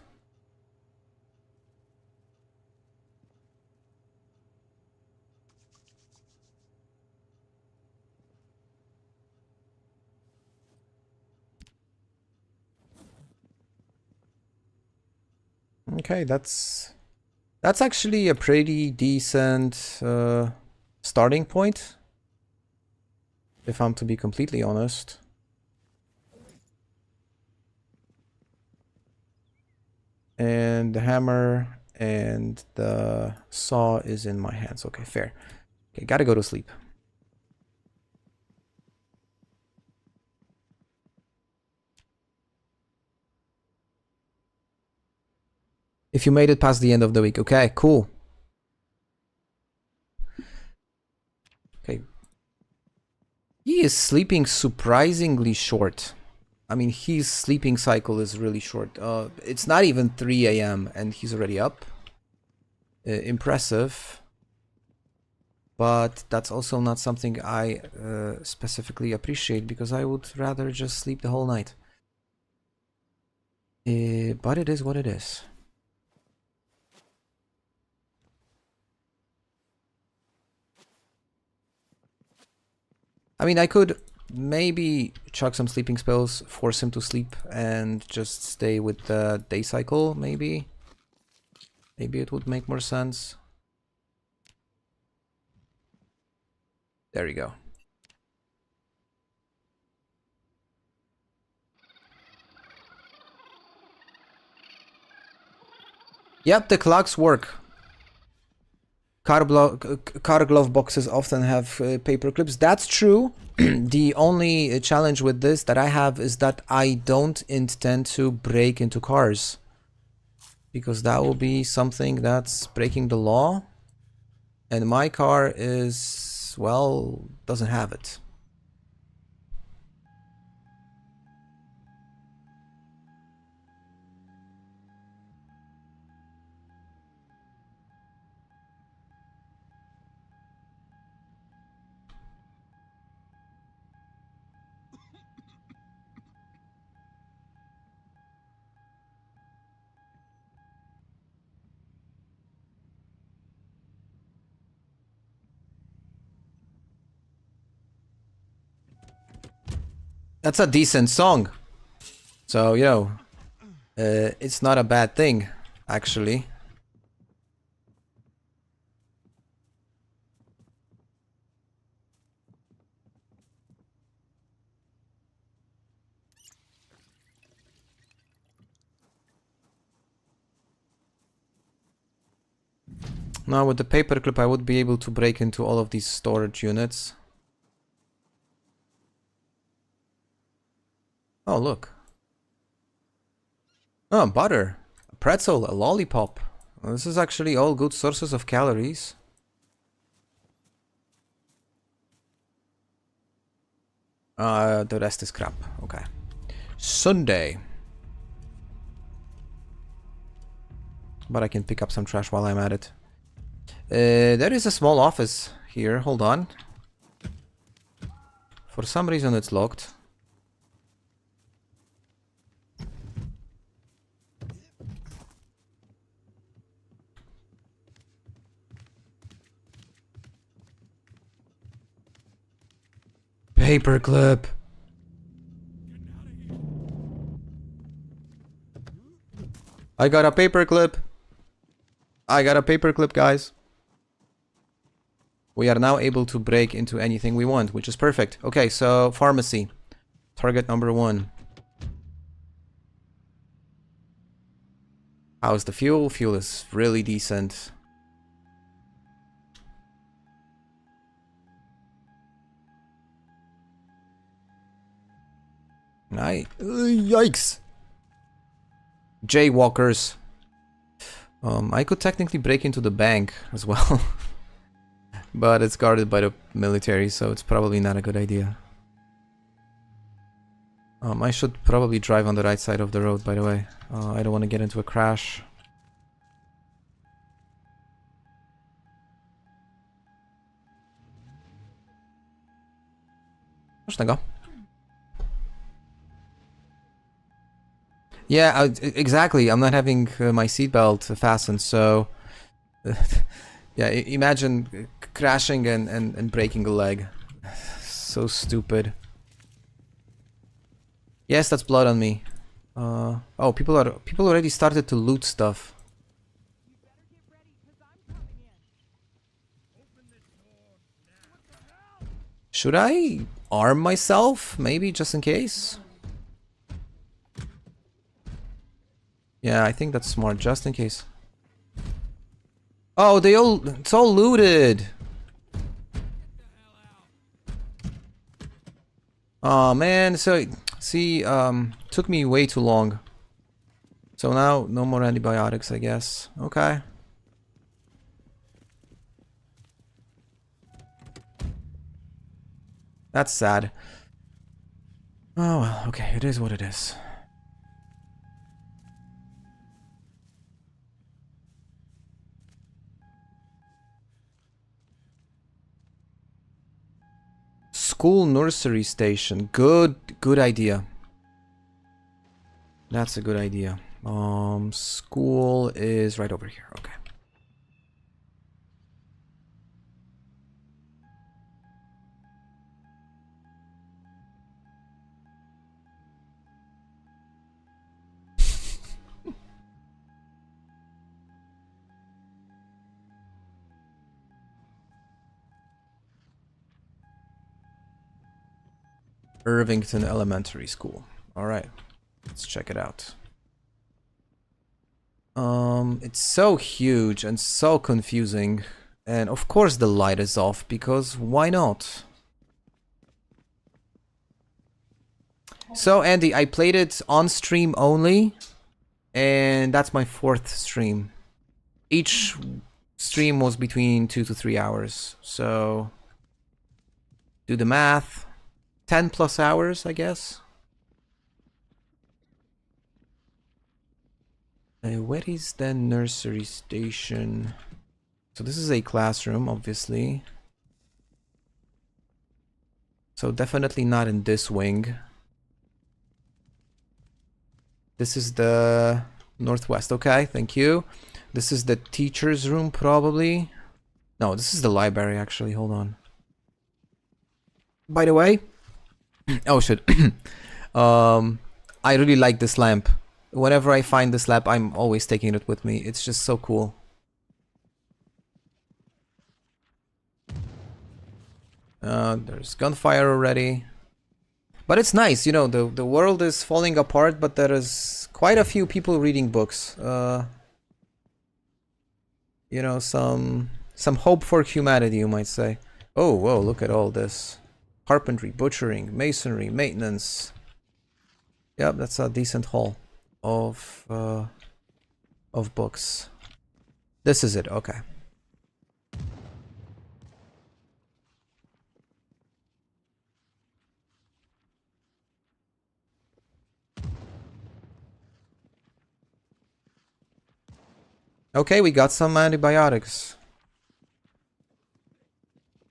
Okay, that's actually a pretty decent starting point, if I'm to be completely honest. And the hammer and the saw is in my hands. Okay, fair. Okay, gotta go to sleep. If you made it past the end of the week. Okay, cool. Okay. He is sleeping surprisingly short. I mean, his sleeping cycle is really short. It's not even 3 a.m. and he's already up. Impressive. But that's also not something I specifically appreciate, because I would rather just sleep the whole night. But it is what it is. I mean, I could maybe chuck some sleeping spells, force him to sleep, and just stay with the day cycle, maybe. Maybe it would make more sense. There you go. Yep, the clocks work. Car glove boxes often have paper clips. That's true. The only challenge with this that I have is that I don't intend to break into cars, because that will be something that's breaking the law, and my car is, well, doesn't have it. That's a decent song. So, you know, it's not a bad thing, actually. Now, with the paperclip, I would be able to break into all of these storage units. Oh, look. Oh, butter, a pretzel, a lollipop. Well, this is actually all good sources of calories. The rest is crap. Okay. Sunday. But I can pick up some trash while I'm at it. There is a small office here. Hold on. For some reason it's locked. paperclip. I got a paperclip. I got a paperclip, guys. We are now able to break into anything we want, which is perfect. Okay, so pharmacy. Target number 1. How's the fuel? Fuel is really decent. Yikes. Jaywalkers. I could technically break into the bank as well. But it's guarded by the military, so it's probably not a good idea. I should probably drive on the right side of the road, by the way. I don't want to get into a crash. Można go. Yeah, exactly. I'm not having my seatbelt fastened, so... yeah, imagine crashing and breaking a leg. So stupid. Yes, that's blood on me. Oh, people already started to loot stuff. Should I arm myself? Maybe, just in case? Yeah, I think that's smart, just in case. Oh, it's all looted! Oh man, so, see, took me way too long. So now, no more antibiotics, I guess. Okay. That's sad. Oh well, okay, it is what it is. School nursery station. Good idea. That's a good idea. School is right over here. Okay. Irvington Elementary School. All right, let's check it out. It's so huge and so confusing, and of course the light is off because why not? So Andy, I played it on stream only, and that's my 4th stream. Each stream was between 2 to 3 hours, so do the math. 10 plus hours, I guess. Where is the nursery station? So this is a classroom, obviously. So definitely not in this wing. This is the northwest. Okay, thank you. This is the teacher's room, probably. No, this is the library, actually. Hold on. By the way, oh shit. I really like this lamp. Whenever I find this lamp, I'm always taking it with me. It's just so cool. There's gunfire already. But it's nice, you know, the world is falling apart, but there is quite a few people reading books. You know, some hope for humanity, you might say. Oh, whoa, look at all this. Carpentry, butchering, masonry, maintenance. Yep, that's a decent haul of books. This is it, okay. Okay, we got some antibiotics.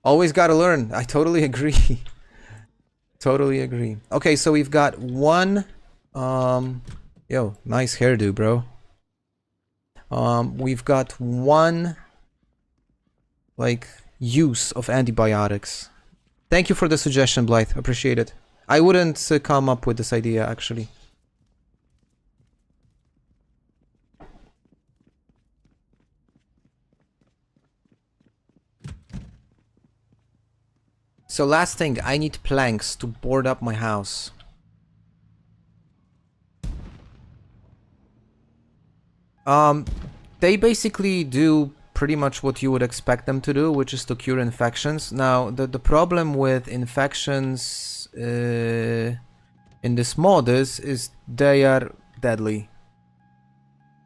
Always gotta learn. I totally agree. Totally agree. Okay, so we've got one... yo, nice hairdo, bro. We've got one... like, use of antibiotics. Thank you for the suggestion, Blythe. Appreciate it. I wouldn't come up with this idea, actually. So last thing, I need planks to board up my house. They basically do pretty much what you would expect them to do, which is to cure infections. Now, the problem with infections in this mod is they are deadly.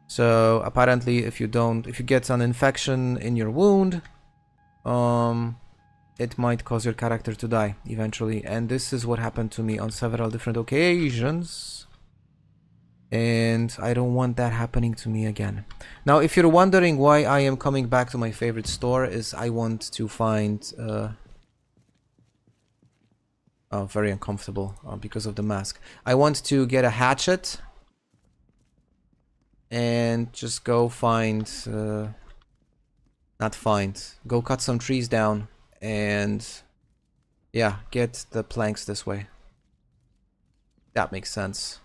So apparently, if you get an infection in your wound, it might cause your character to die eventually. And this is what happened to me on several different occasions. And I don't want that happening to me again. Now, if you're wondering why I am coming back to my favorite store, is I want to find... oh, very uncomfortable because of the mask. I want to get a hatchet and just go find... go cut some trees down and... yeah, get the planks this way. That makes sense.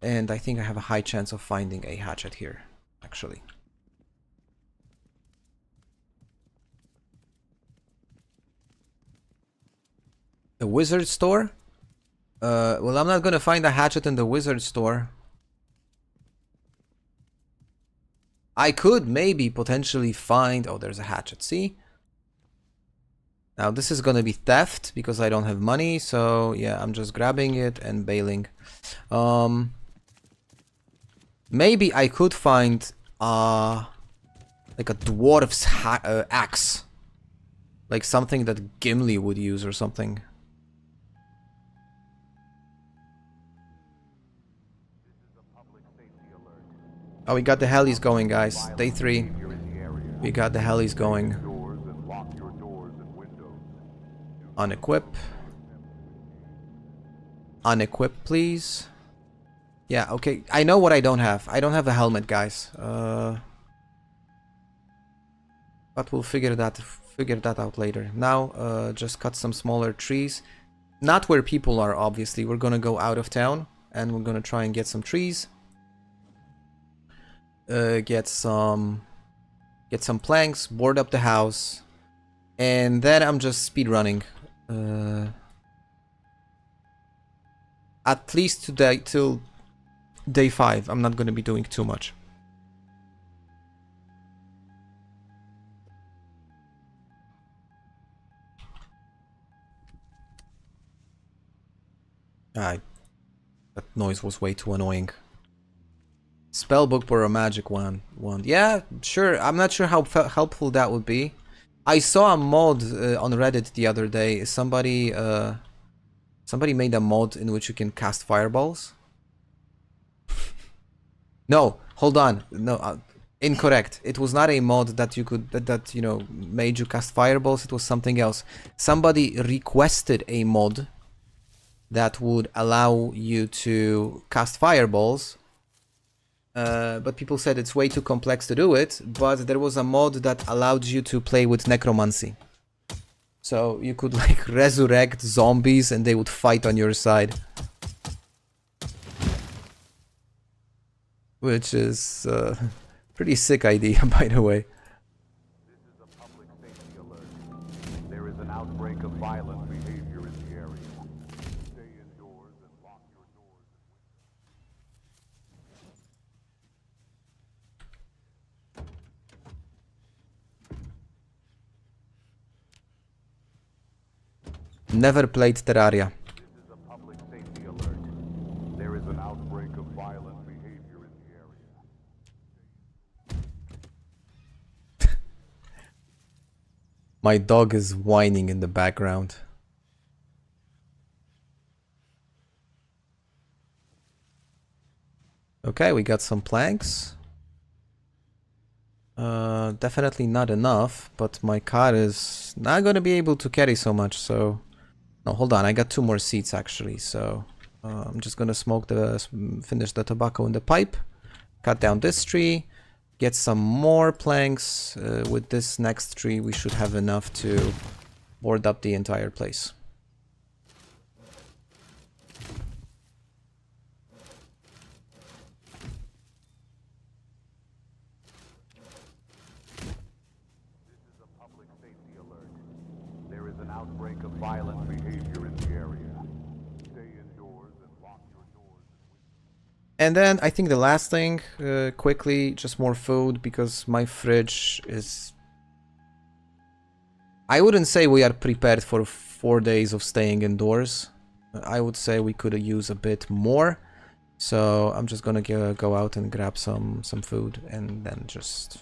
And I think I have a high chance of finding a hatchet here, actually. The wizard store? Well, I'm not gonna find a hatchet in the wizard store. I could maybe potentially find... oh, there's a hatchet, see? Now this is gonna be theft because I don't have money, so yeah, I'm just grabbing it and bailing. Maybe I could find like a dwarf's axe. Like something that Gimli would use or something. Oh, we got the helis going, guys. Day 3. We got the helis going. Unequip. Unequip, please. Yeah, okay. I know what I don't have. I don't have a helmet, guys. But we'll figure that out later. Now, just cut some smaller trees. Not where people are, obviously. We're gonna go out of town and we're gonna try and get some trees. Get some planks, board up the house, and then I'm just speed running. At least today till day 5. I'm not going to be doing too much. That noise was way too annoying. Spellbook or a magic wand. Yeah, sure. I'm not sure how helpful that would be. I saw a mod on Reddit the other day. Somebody made a mod in which you can cast fireballs. No, hold on. No, incorrect. It was not a mod that you could that you know made you cast fireballs. It was something else. Somebody requested a mod that would allow you to cast fireballs. But people said it's way too complex to do it, but there was a mod that allowed you to play with necromancy. So you could like resurrect zombies and they would fight on your side. Which is pretty sick idea, by the way. This is a public safety alert. There is an outbreak of violent behavior in the area. Stay indoors and lock your doors. Never played Terraria. This is a public safety alert. There is an outbreak of violent behavior in the area. My dog is whining in the background. Okay, we got some planks. Definitely not enough, but my car is not gonna be able to carry so much, so... No, hold on, I got 2 more seats actually, so... I'm just gonna finish the tobacco in the pipe. Cut down this tree. get some more planks. With this next tree, we should have enough to board up the entire place. There is an outbreak of violent behavior in the area. Stay indoors and lock your doors. And then I think the last thing, quickly, just more food, because my fridge is... I wouldn't say we are prepared for 4 days of staying indoors. I would say we could use a bit more. So I'm just gonna go out and grab some food and then just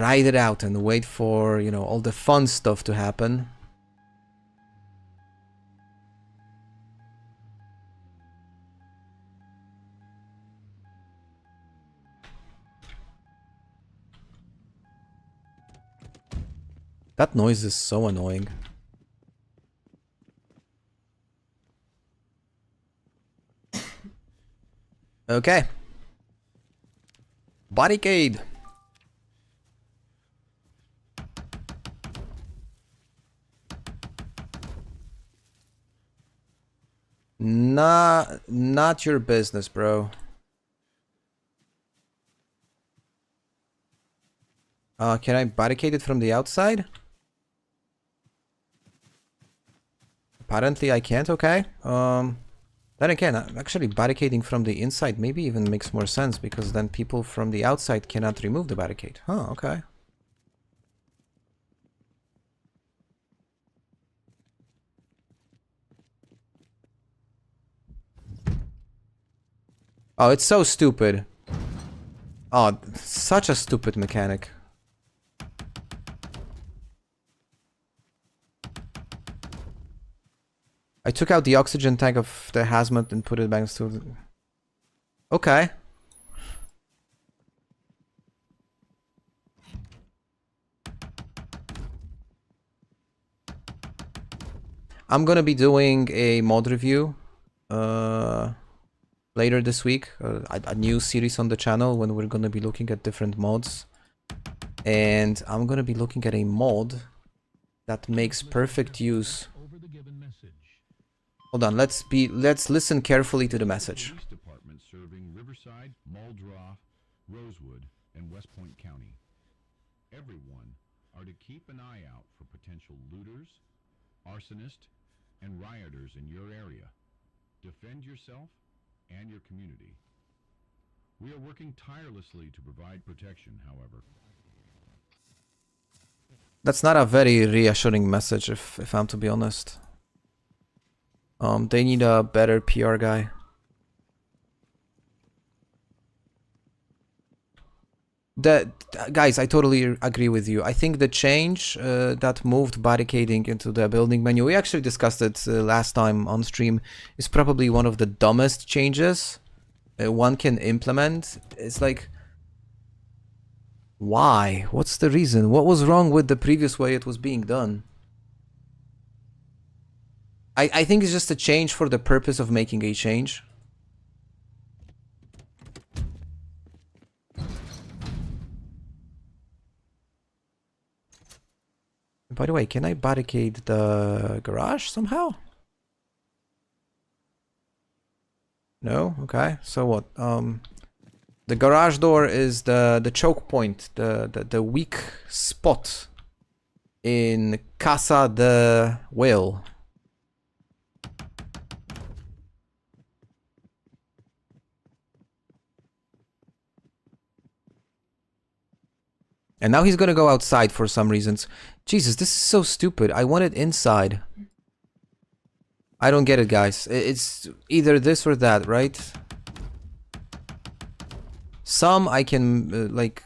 ride it out and wait for, you know, all the fun stuff to happen. That noise is so annoying. Okay. Barricade. Not your business, bro. Can I barricade it from the outside? Apparently I can't, okay. Then again, actually barricading from the inside maybe even makes more sense, because then people from the outside cannot remove the barricade. Huh, okay. Oh, it's so stupid. Oh, such a stupid mechanic. I took out the oxygen tank of the hazmat and put it back to the... Okay. I'm gonna be doing a mod review later this week, a new series on the channel when we're gonna be looking at different mods. And I'm gonna be looking at a mod that makes perfect use... Hold on, let's listen carefully to the message. Police department serving Riverside, Muldraugh, Rosewood, and West Point County. Everyone are to keep an eye out for potential looters, arsonists, and rioters in your area. Defend yourself and your community. We are working tirelessly to provide protection, however. That's not a very reassuring message, if I'm to be honest. They need a better PR guy. Guys, I totally agree with you. I think the change that moved barricading into the building menu, we actually discussed it last time on stream, is probably one of the dumbest changes one can implement. It's like, why? What's the reason? What was wrong with the previous way it was being done? I think it's just a change for the purpose of making a change. By the way, can I barricade the garage somehow? No? Okay. So what? The garage door is the choke point, the weak spot in Casa de Will. And now he's gonna go outside for some reasons. Jesus, this is so stupid. I want it inside. I don't get it, guys. It's either this or that, right? Some I can, like,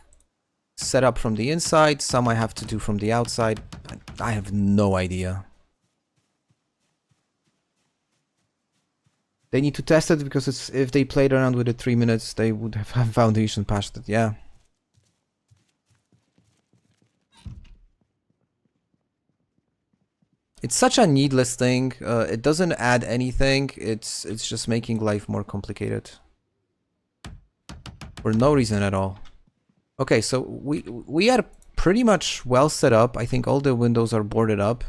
set up from the inside. Some I have to do from the outside. I have no idea. They need to test it, because it's, if they played around with it 3 minutes, they would have foundation patched it, yeah. It's such a needless thing. It doesn't add anything. It's just making life more complicated. For no reason at all. Okay, so we are pretty much well set up. I think all the windows are boarded up.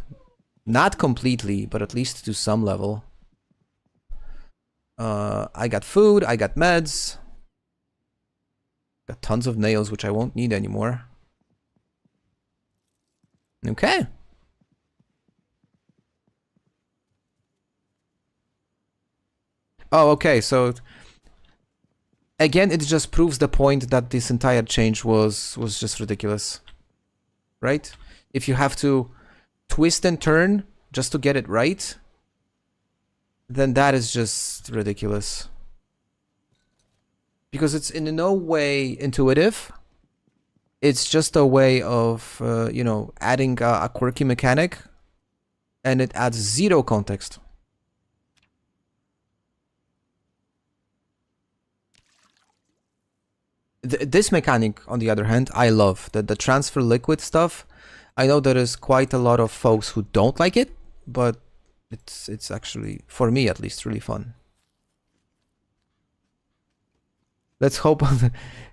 Not completely, but at least to some level. I got food, I got meds. Got tons of nails, which I won't need anymore. Okay. Oh, okay, so again, it just proves the point that this entire change was just ridiculous. Right? If you have to twist and turn just to get it right, then that is just ridiculous. Because it's in no way intuitive. It's just a way of, you know, adding a quirky mechanic, and it adds zero context. This mechanic, on the other hand, I love. The transfer liquid stuff. I know there is quite a lot of folks who don't like it, but it's actually, for me at least, really fun. Let's hope.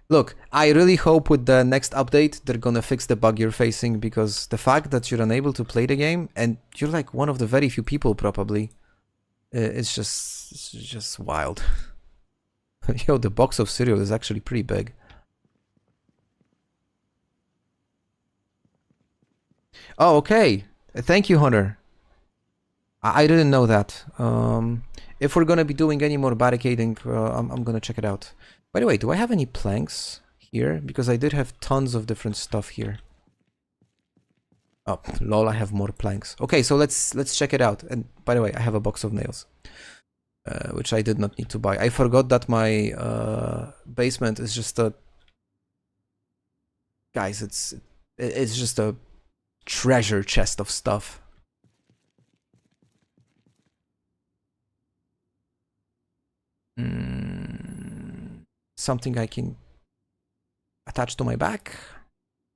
Look, I really hope with the next update they're gonna fix the bug you're facing, because the fact that you're unable to play the game, and you're like one of the very few people probably, it's just wild. Yo, the box of cereal is actually pretty big. Oh, okay. Thank you, Hunter. I didn't know that. If we're gonna be doing any more barricading, I'm gonna check it out. By the way, do I have any planks here? Because I did have tons of different stuff here. Oh, lol, I have more planks. Okay, so let's check it out. And by the way, I have a box of nails, which I did not need to buy. I forgot that my basement is just a... Guys, it's just a treasure chest of stuff. Something I can attach to my back.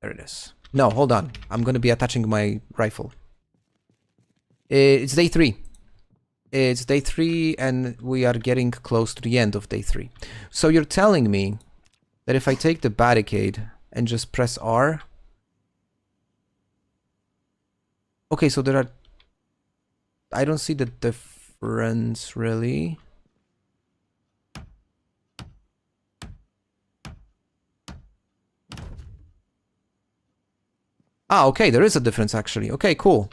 There it is. No, hold on. I'm gonna be attaching my rifle. It's day 3. It's day 3 and we are getting close to the end of day 3. So you're telling me that if I take the barricade and just press R... Okay, so there are... I don't see the difference really. Ah, okay, there is a difference actually. Okay, cool.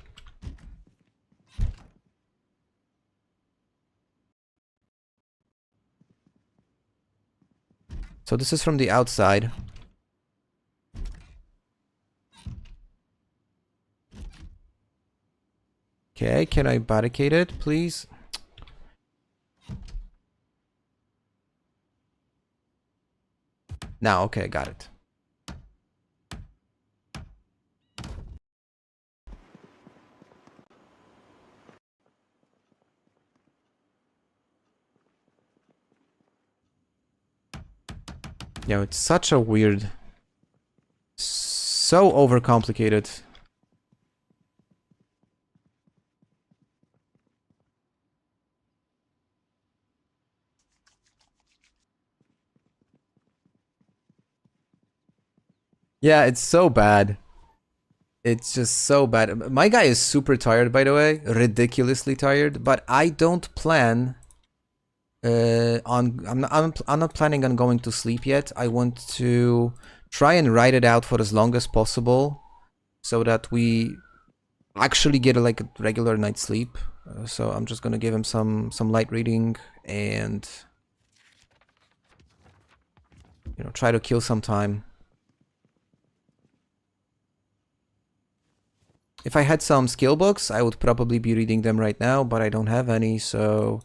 So this is from the outside. Okay, can I barricade it, please? Now, okay, got it. Yeah, it's such a weird... So overcomplicated. Yeah, it's so bad. It's just so bad. My guy is super tired, by the way. Ridiculously tired. But I don't plan... I'm not planning on going to sleep yet. I want to try and ride it out for as long as possible, so that we actually get like a regular night's sleep. So I'm just gonna give him some light reading and, you know, try to kill some time. If I had some skill books, I would probably be reading them right now, but I don't have any, so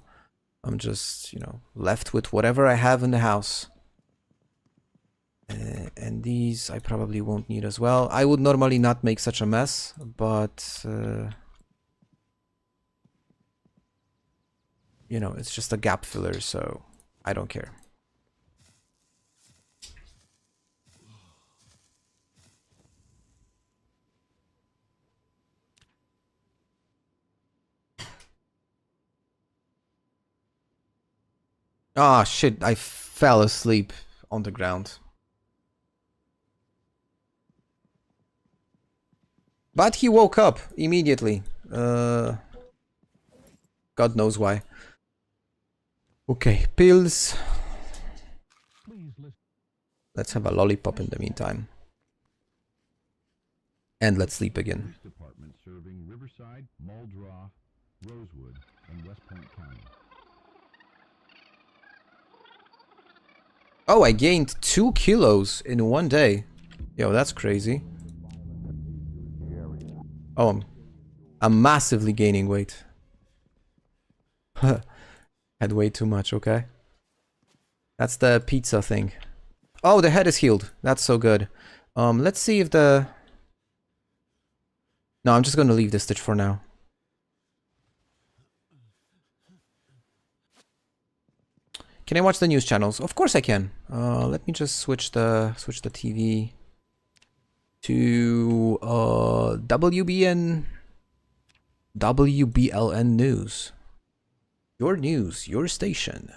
I'm just, you know, left with whatever I have in the house. And these I probably won't need as well. I would normally not make such a mess, but... you know, it's just a gap filler, so I don't care. Ah, shit, I fell asleep. on the ground. But he woke up immediately. God knows why. Okay, pills. Let's have a lollipop in the meantime. And let's sleep again. Police department serving Riverside, Muldrow, Rosewood, and West Point County. Oh, I gained 2 kilos in one day. Yo, that's crazy. Oh, I'm massively gaining weight. Had way too much, okay. That's the pizza thing. Oh, the head is healed. That's so good. Let's see if the... No, I'm just gonna leave this stitch for now. Can I watch the news channels? Of course I can. Let me just switch the TV to WBLN News. Your news, your station.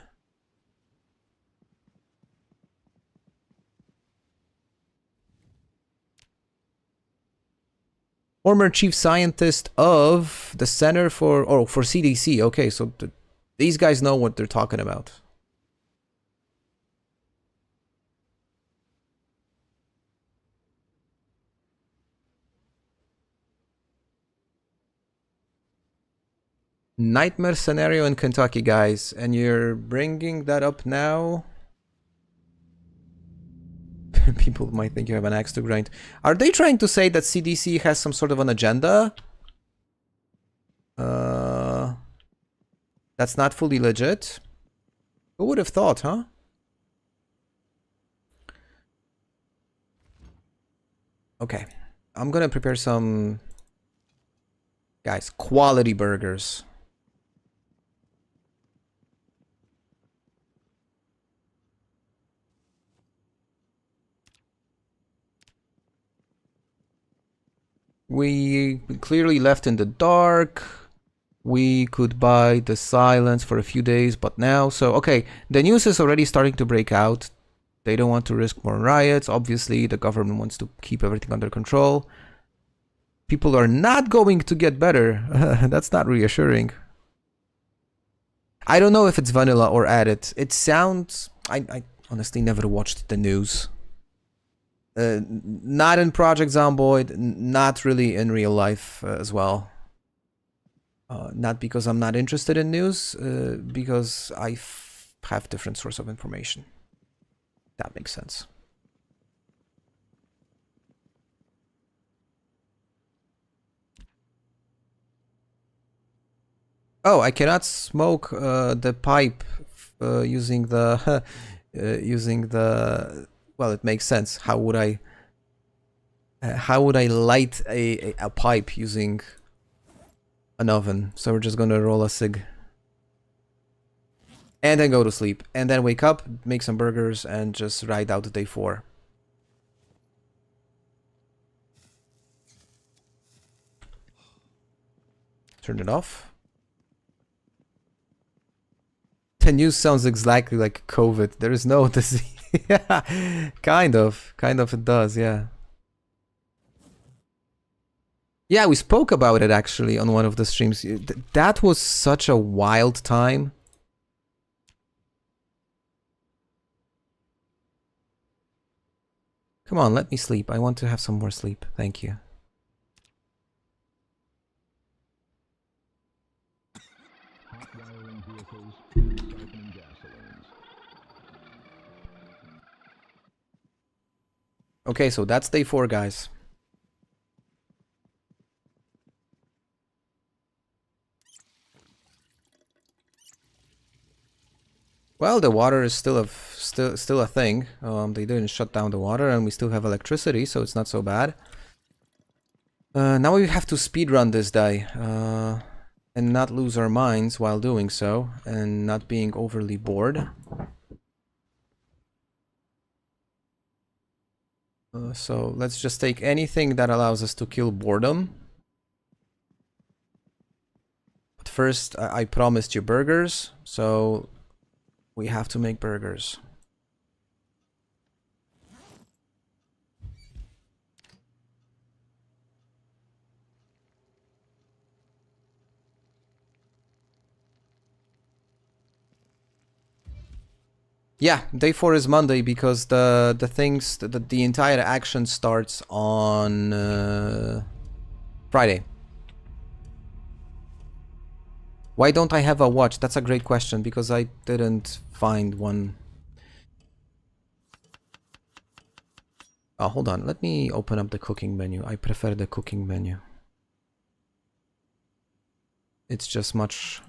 Former chief scientist of the Center for CDC. Okay, so these guys know what they're talking about. Nightmare scenario in Kentucky, guys, and you're bringing that up now? People might think you have an axe to grind. Are they trying to say that CDC has some sort of an agenda? That's not fully legit? Who would have thought, huh? Okay, I'm gonna prepare some, guys, quality burgers. We clearly left in the dark. We could buy the silence for a few days, but now... So, okay, the news is already starting to break out. They don't want to risk more riots. Obviously, the government wants to keep everything under control. People are not going to get better. That's not reassuring. I don't know if it's vanilla or added. It sounds... I honestly never watched the news. Not in Project Zomboid, not really in real life as well. Not because I'm not interested in news, because I have different source of information. That makes sense. Oh, I cannot smoke the pipe using the using the... Well, it makes sense. How would I light a pipe using an oven? So we're just gonna roll a cig. And then go to sleep. And then wake up, make some burgers, and just ride out day 4. Turn it off. The news sounds exactly like COVID. There is no disease. Yeah, kind of it does, yeah. Yeah, we spoke about it actually on one of the streams. That was such a wild time. Come on, let me sleep. I want to have some more sleep. Thank you. Hot wiring vehicles and siphoning gasolines. Okay, so that's day 4, guys. Well, the water is still a thing. They didn't shut down the water, and we still have electricity, so it's not so bad. Now we have to speedrun this day, and not lose our minds while doing so, and not being overly bored. So let's just take anything that allows us to kill boredom. But first, I promised you burgers, so we have to make burgers. Yeah, day 4 is Monday because the entire action starts on Friday. Why don't I have a watch? That's a great question because I didn't find one. Oh, hold on. Let me open up the cooking menu. I prefer the cooking menu. It's just much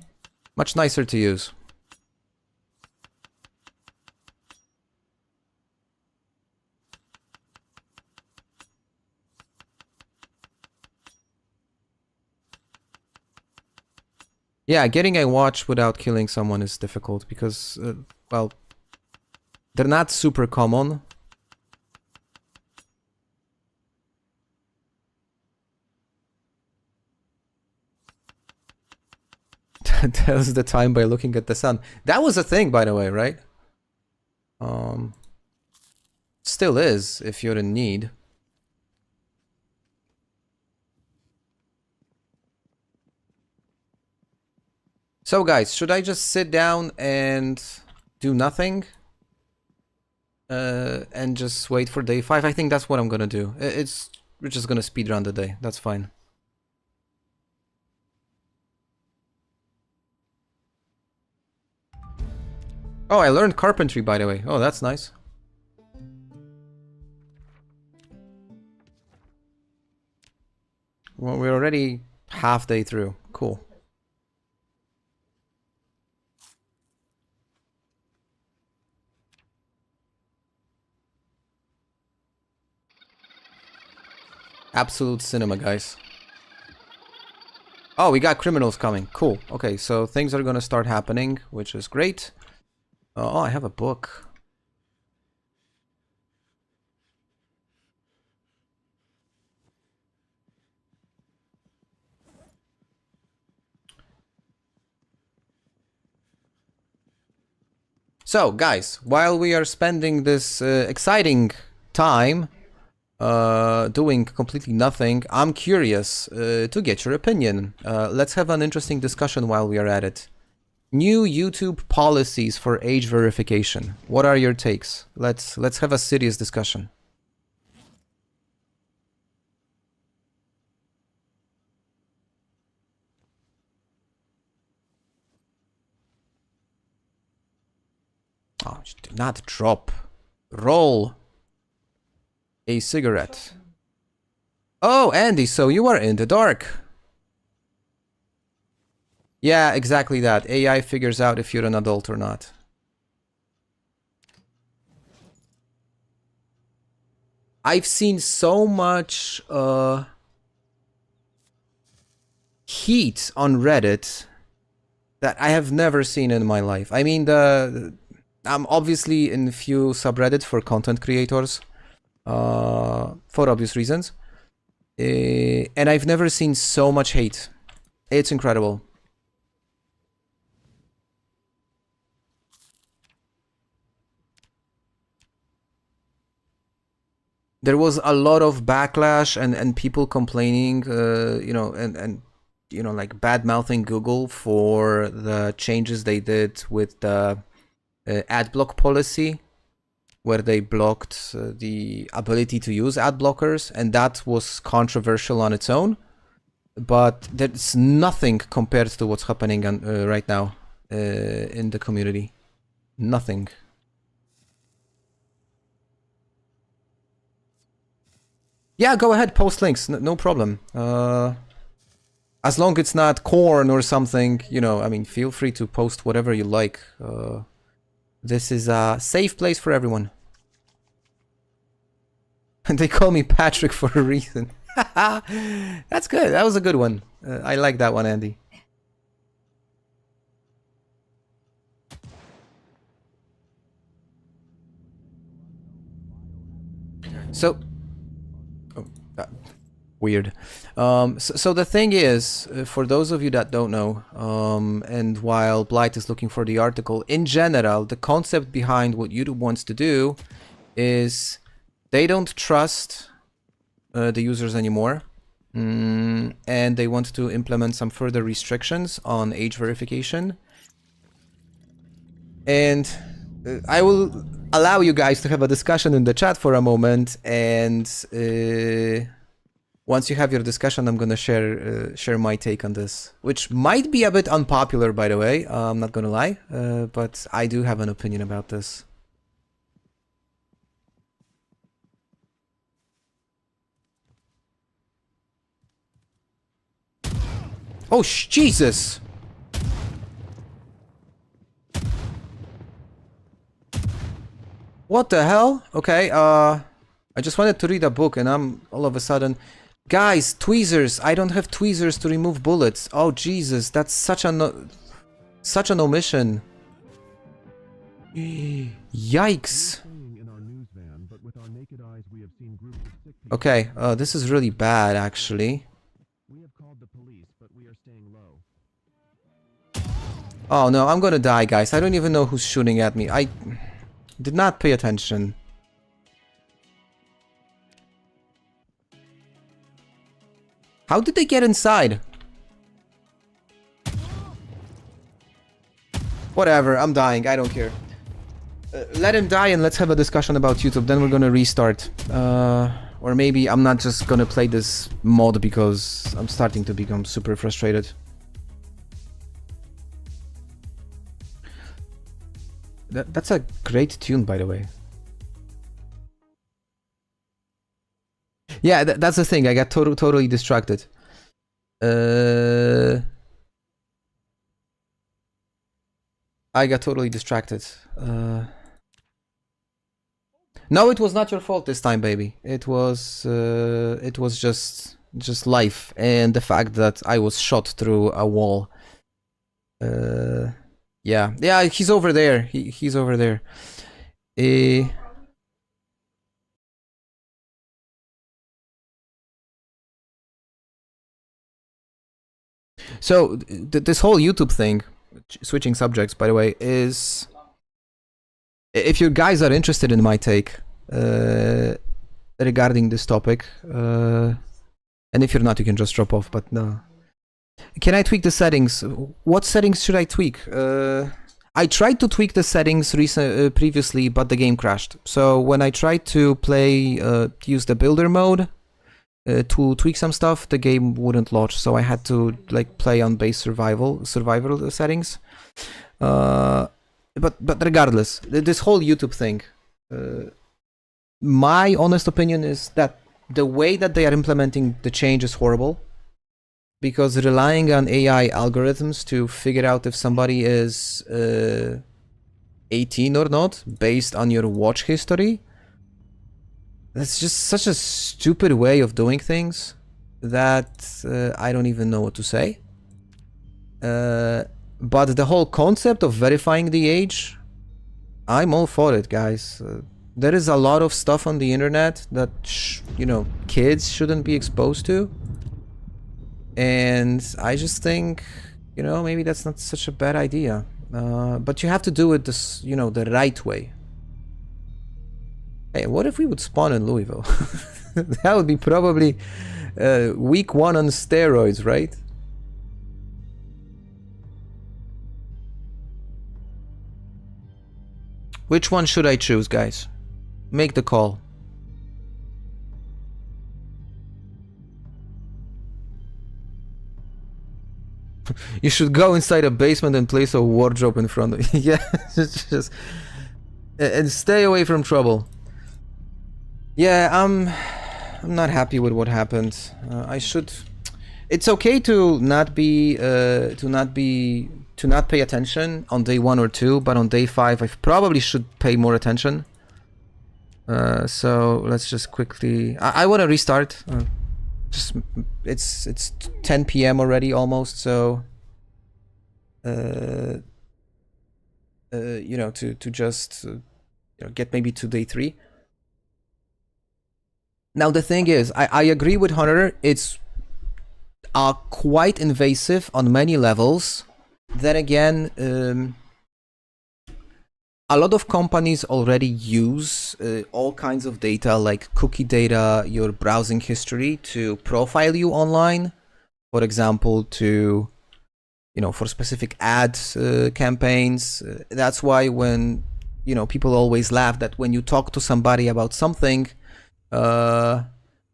nicer to use. Yeah, getting a watch without killing someone is difficult because, well, they're not super common. Tells the time by looking at the sun. That was a thing, by the way, right? Still is, if you're in need. So guys, should I just sit down and do nothing? And just wait for day 5? I think that's what I'm gonna do. We're just gonna speedrun the day. That's fine. Oh, I learned carpentry, by the way. Oh, that's nice. Well, we're already half day through. Cool. Absolute cinema, guys. Oh, we got criminals coming. Cool. Okay, so things are gonna start happening, which is great. Oh, I have a book. So, guys, while we are spending this exciting time doing completely nothing, I'm curious to get your opinion. Let's have an interesting discussion while we are at it. New YouTube policies for age verification. What are your takes? Let's have a serious discussion. Oh, do not drop. Roll a cigarette. Oh, Andy, so you are in the dark. Yeah, exactly that. AI figures out if you're an adult or not. I've seen so much heat on Reddit that I have never seen in my life. I mean, I'm obviously in a few subreddits for content creators, for obvious reasons. And I've never seen so much hate. It's incredible. There was a lot of backlash and people complaining, you know, and you know, like bad-mouthing Google for the changes they did with the ad block policy, where they blocked the ability to use ad blockers, and that was controversial on its own. But there's nothing compared to what's happening right now in the community. Nothing. Yeah, go ahead, post links, no problem. As long as it's not corn or something, you know, I mean, feel free to post whatever you like. This is a safe place for everyone. And they call me Patrick for a reason. That's good, that was a good one. I like that one, Andy. So... weird. So the thing is, for those of you that don't know, and while Blight is looking for the article, in general, the concept behind what YouTube wants to do is they don't trust the users anymore, and they want to implement some further restrictions on age verification. And I will allow you guys to have a discussion in the chat for a moment, and once you have your discussion, I'm gonna share my take on this, which might be a bit unpopular, by the way. I'm not gonna lie, but I do have an opinion about this. Oh, Jesus! What the hell? Okay, I just wanted to read a book and I'm all of a sudden... Guys, tweezers! I don't have tweezers to remove bullets. Oh, Jesus, that's such an omission. Yikes. Okay, this is really bad, actually. Oh no, I'm gonna die, guys. I don't even know who's shooting at me. I did not pay attention. How did they get inside? Whatever, I'm dying. I don't care. Let him die and let's have a discussion about YouTube. Then we're gonna restart. Or maybe I'm not just gonna play this mod because I'm starting to become super frustrated. That's a great tune, by the way. Yeah, that's the thing. I got totally distracted. I got totally distracted. No, it was not your fault this time, baby. It was just life and the fact that I was shot through a wall. Yeah, he's over there. He's over there. So this whole YouTube thing, switching subjects, by the way, is if you guys are interested in my take regarding this topic, and if you're not, you can just drop off. But no. Can I tweak the settings? What settings should I tweak? I tried to tweak the settings previously, but the game crashed. So when I tried to use the builder mode to tweak some stuff, the game wouldn't launch. So I had to like play on base survival settings. But regardless, this whole YouTube thing, my honest opinion is that the way that they are implementing the change is horrible. Because relying on AI algorithms to figure out if somebody is 18 or not, based on your watch history, that's just such a stupid way of doing things that I don't even know what to say. But the whole concept of verifying the age, I'm all for it, guys. There is a lot of stuff on the internet that, kids shouldn't be exposed to. And I just think, maybe that's not such a bad idea. But you have to do it the right way. Hey, what if we would spawn in Louisville? That would be probably week 1 on steroids, right? Which one should I choose, guys? Make the call. You should go inside a basement and place a wardrobe in front of you. Yeah, just and stay away from trouble. Yeah, I'm not happy with what happened. I should. It's okay to not pay attention on day 1 or 2, but on day 5, I probably should pay more attention. So let's just quickly. I want to restart. It's 10 p.m. already almost, so to just get maybe to day 3. Now the thing is, I agree with Hunter. It's quite invasive on many levels. Then again, a lot of companies already use all kinds of data like cookie data, your browsing history to profile you online. For example, for specific ad campaigns. That's why when you know, people always laugh that when you talk to somebody about something,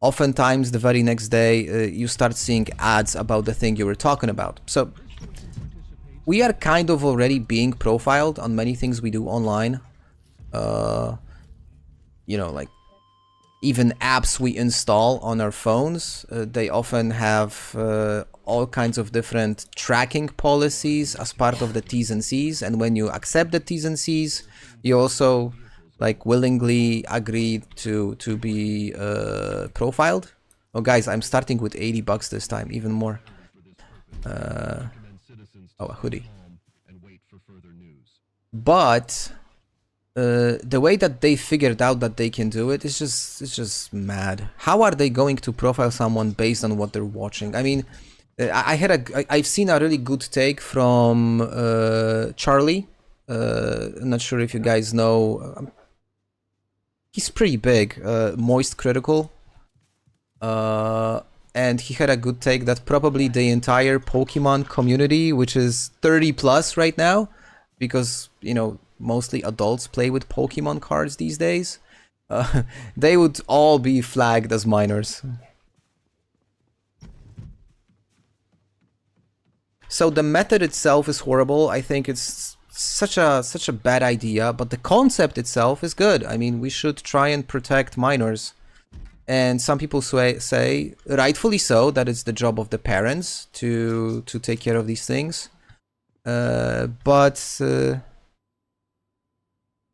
oftentimes the very next day you start seeing ads about the thing you were talking about. So we are kind of already being profiled on many things we do online. You know, like even apps we install on our phones, they often have all kinds of different tracking policies as part of the T's and C's. And when you accept the T's and C's, you also like willingly agree to be profiled. Oh guys, I'm starting with 80 bucks this time, even more. Oh, a hoodie. But the way that they figured out that they can do it is just mad. How are they going to profile someone based on what they're watching? I mean, I've seen a really good take from Charlie. I'm not sure if you guys know. He's pretty big, Moist Critical. And he had a good take that probably the entire Pokemon community, which is 30 plus right now, because, you know, mostly adults play with Pokemon cards these days, they would all be flagged as minors. So the method itself is horrible. I think it's such a bad idea, but the concept itself is good. I mean, we should try and protect minors. And some people say, rightfully so, that it's the job of the parents to take care of these things. But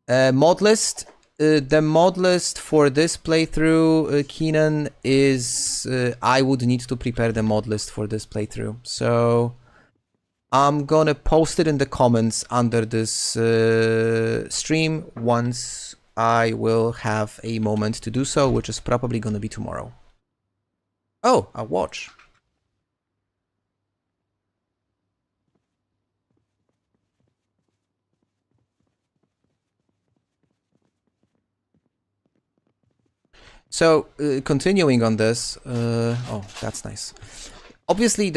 mod list, the mod list for this playthrough, Keenan, is I would need to prepare the mod list for this playthrough. So I'm gonna post it in the comments under this stream once I will have a moment to do so, which is probably gonna be tomorrow. Oh, a watch. So continuing on this, oh, that's nice. Obviously,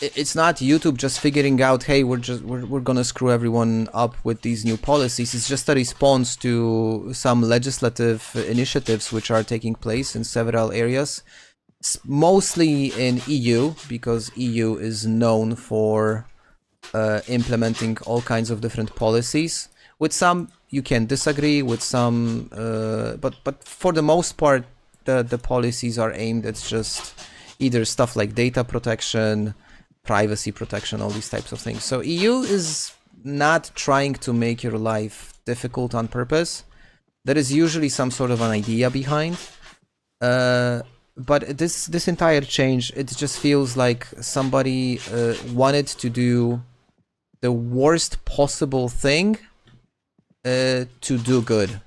it's not YouTube just figuring out, hey, we're gonna screw everyone up with these new policies. It's just a response to some legislative initiatives which are taking place in several areas, mostly in EU, because EU is known for implementing all kinds of different policies. With some you can disagree, with some, but for the most part, the policies are aimed at just either stuff like data protection, privacy protection, all these types of things. So EU is not trying to make your life difficult on purpose. There is usually some sort of an idea behind. But this entire change, it just feels like somebody wanted to do the worst possible thing to do good.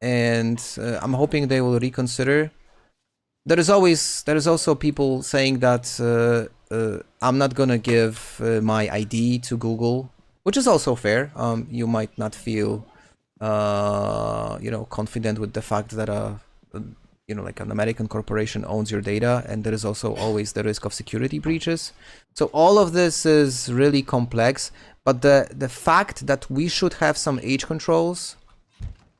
And I'm hoping they will reconsider. There is also people saying that I'm not gonna give my ID to Google, which is also fair. You might not feel, you know, confident with the fact that you know, like an American corporation owns your data, and there is also always the risk of security breaches. So all of this is really complex, but the fact that we should have some age controls,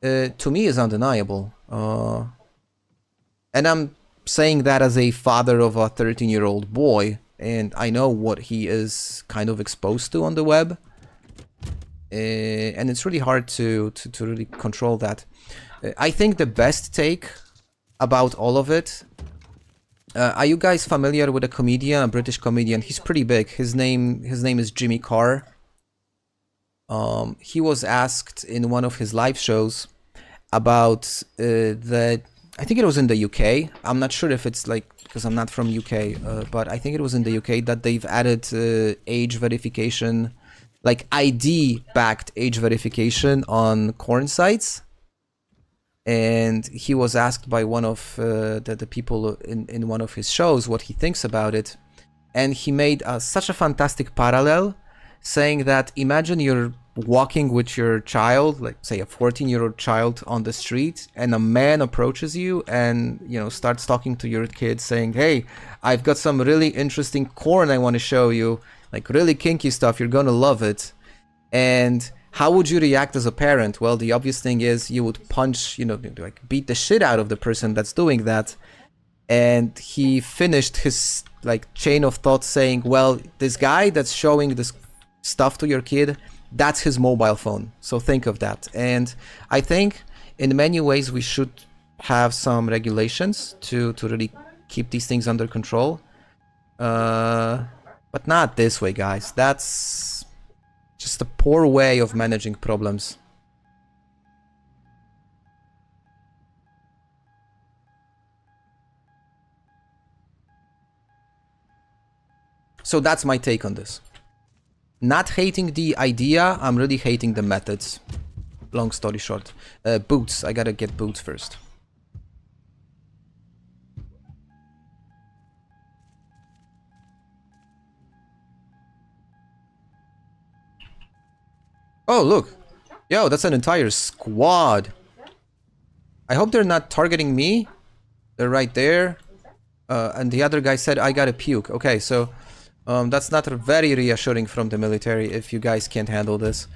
to me, is undeniable. And I'm saying that as a father of a 13-year-old boy, and I know what he is kind of exposed to on the web, and it's really hard to really control that. I think the best take about all of it, are you guys familiar with a comedian, a British comedian? He's pretty big. His name is Jimmy Carr. He was asked in one of his live shows about I think it was in the UK. I'm not sure if it's like, because I'm not from UK, but I think it was in the UK that they've added age verification, like ID-backed age verification on porn sites. And he was asked by one of the people in one of his shows what he thinks about it. And he made such a fantastic parallel, saying that imagine you're walking with your child, like say a 14-year-old child on the street, and a man approaches you and, you know, starts talking to your kid saying, hey, I've got some really interesting porn I want to show you, like really kinky stuff, you're gonna love it. And how would you react as a parent? Well, the obvious thing is you would punch, you know, like beat the shit out of the person that's doing that. And he finished his like chain of thought saying, well, this guy that's showing this stuff to your kid, that's his mobile phone. So think of that. And I think in many ways we should have some regulations to really keep these things under control. But not this way, guys. That's just a poor way of managing problems. So that's my take on this. Not hating the idea, I'm really hating the methods. Long story short. Boots. I gotta get boots first. Oh, look. Yo, that's an entire squad. I hope they're not targeting me. They're right there. And the other guy said, I gotta puke. Okay, so that's not very reassuring from the military if you guys can't handle this.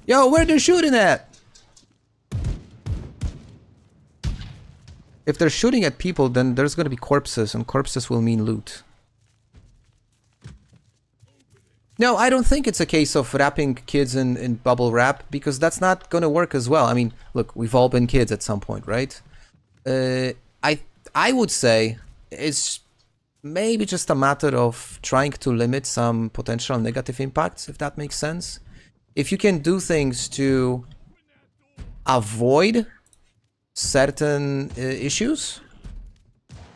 Yo, where they're shooting at? If they're shooting at people, then there's gonna be corpses, and corpses will mean loot. No, I don't think it's a case of wrapping kids in bubble wrap, because that's not gonna work as well. I mean, look, we've all been kids at some point, right? I would say it's maybe just a matter of trying to limit some potential negative impacts, if that makes sense. If you can do things to avoid certain issues,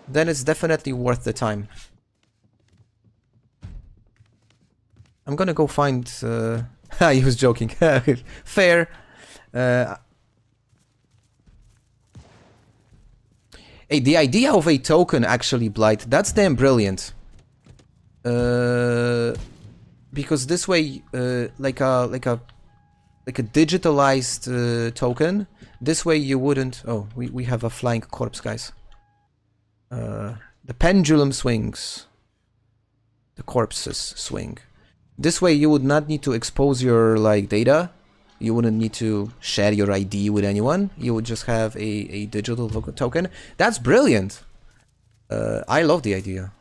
then it's definitely worth the time. I'm gonna go find... he was joking. Fair. Hey, the idea of a token, actually, Blight, that's damn brilliant. Because this way, like a digitalized token, this way you wouldn't... Oh, we have a flying corpse, guys. The pendulum swings. The corpses swing. This way you would not need to expose your like data. You wouldn't need to share your ID with anyone. You would just have a digital token. That's brilliant. I love the idea.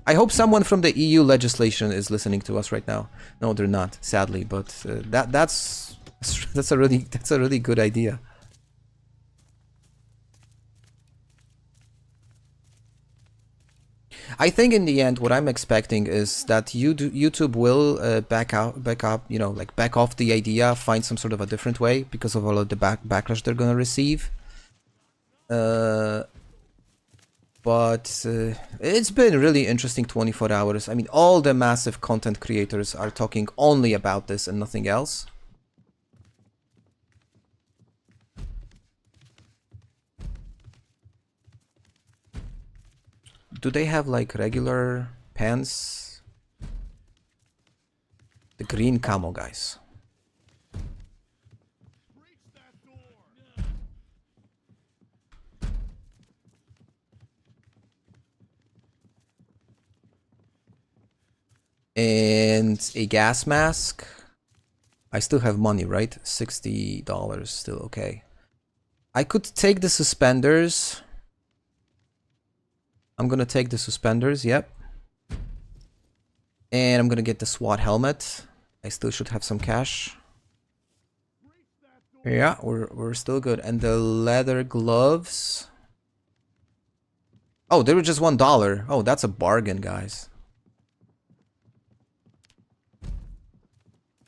I hope someone from the EU legislation is listening to us right now. No, they're not, sadly. But that's a really good idea. I think in the end, what I'm expecting is that YouTube will back up, you know, like back off the idea, find some sort of a different way because of all of the backlash they're gonna receive. But it's been really interesting 24 hours. I mean, all the massive content creators are talking only about this and nothing else. Do they have like regular pants? The green camo, guys. And a gas mask. I still have money, right? $60 still okay. I could take the suspenders. I'm gonna take the suspenders, yep. And I'm gonna get the SWAT helmet. I still should have some cash. Yeah, we're still good. And the leather gloves. Oh, they were just $1. Oh, that's a bargain, guys.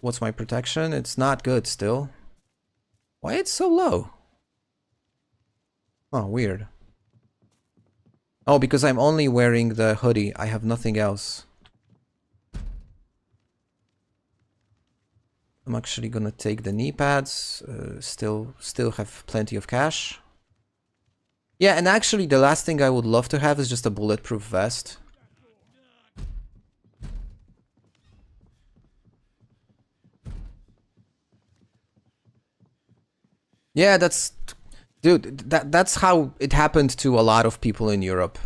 What's my protection? It's not good still. Why it's so low? Oh, weird. Oh, because I'm only wearing the hoodie. I have nothing else. I'm actually gonna take the knee pads. Still have plenty of cash. Yeah, and actually the last thing I would love to have is just a bulletproof vest. Yeah, that's... Dude, that's how it happened to a lot of people in Europe.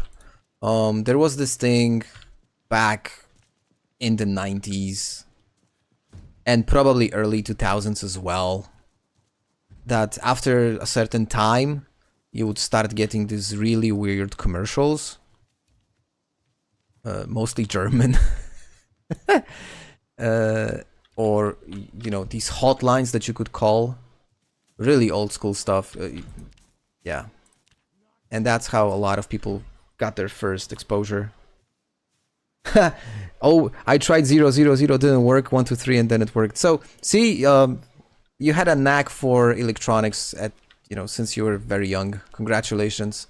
There was this thing back in the 90s and probably early 2000s as well, that after a certain time you would start getting these really weird commercials, mostly German, or you know, these hotlines that you could call, really old school stuff. Yeah, and that's how a lot of people got their first exposure. Oh, I tried 000, didn't work, 123, and then it worked. So see, you had a knack for electronics at, you know, since you were very young. Congratulations.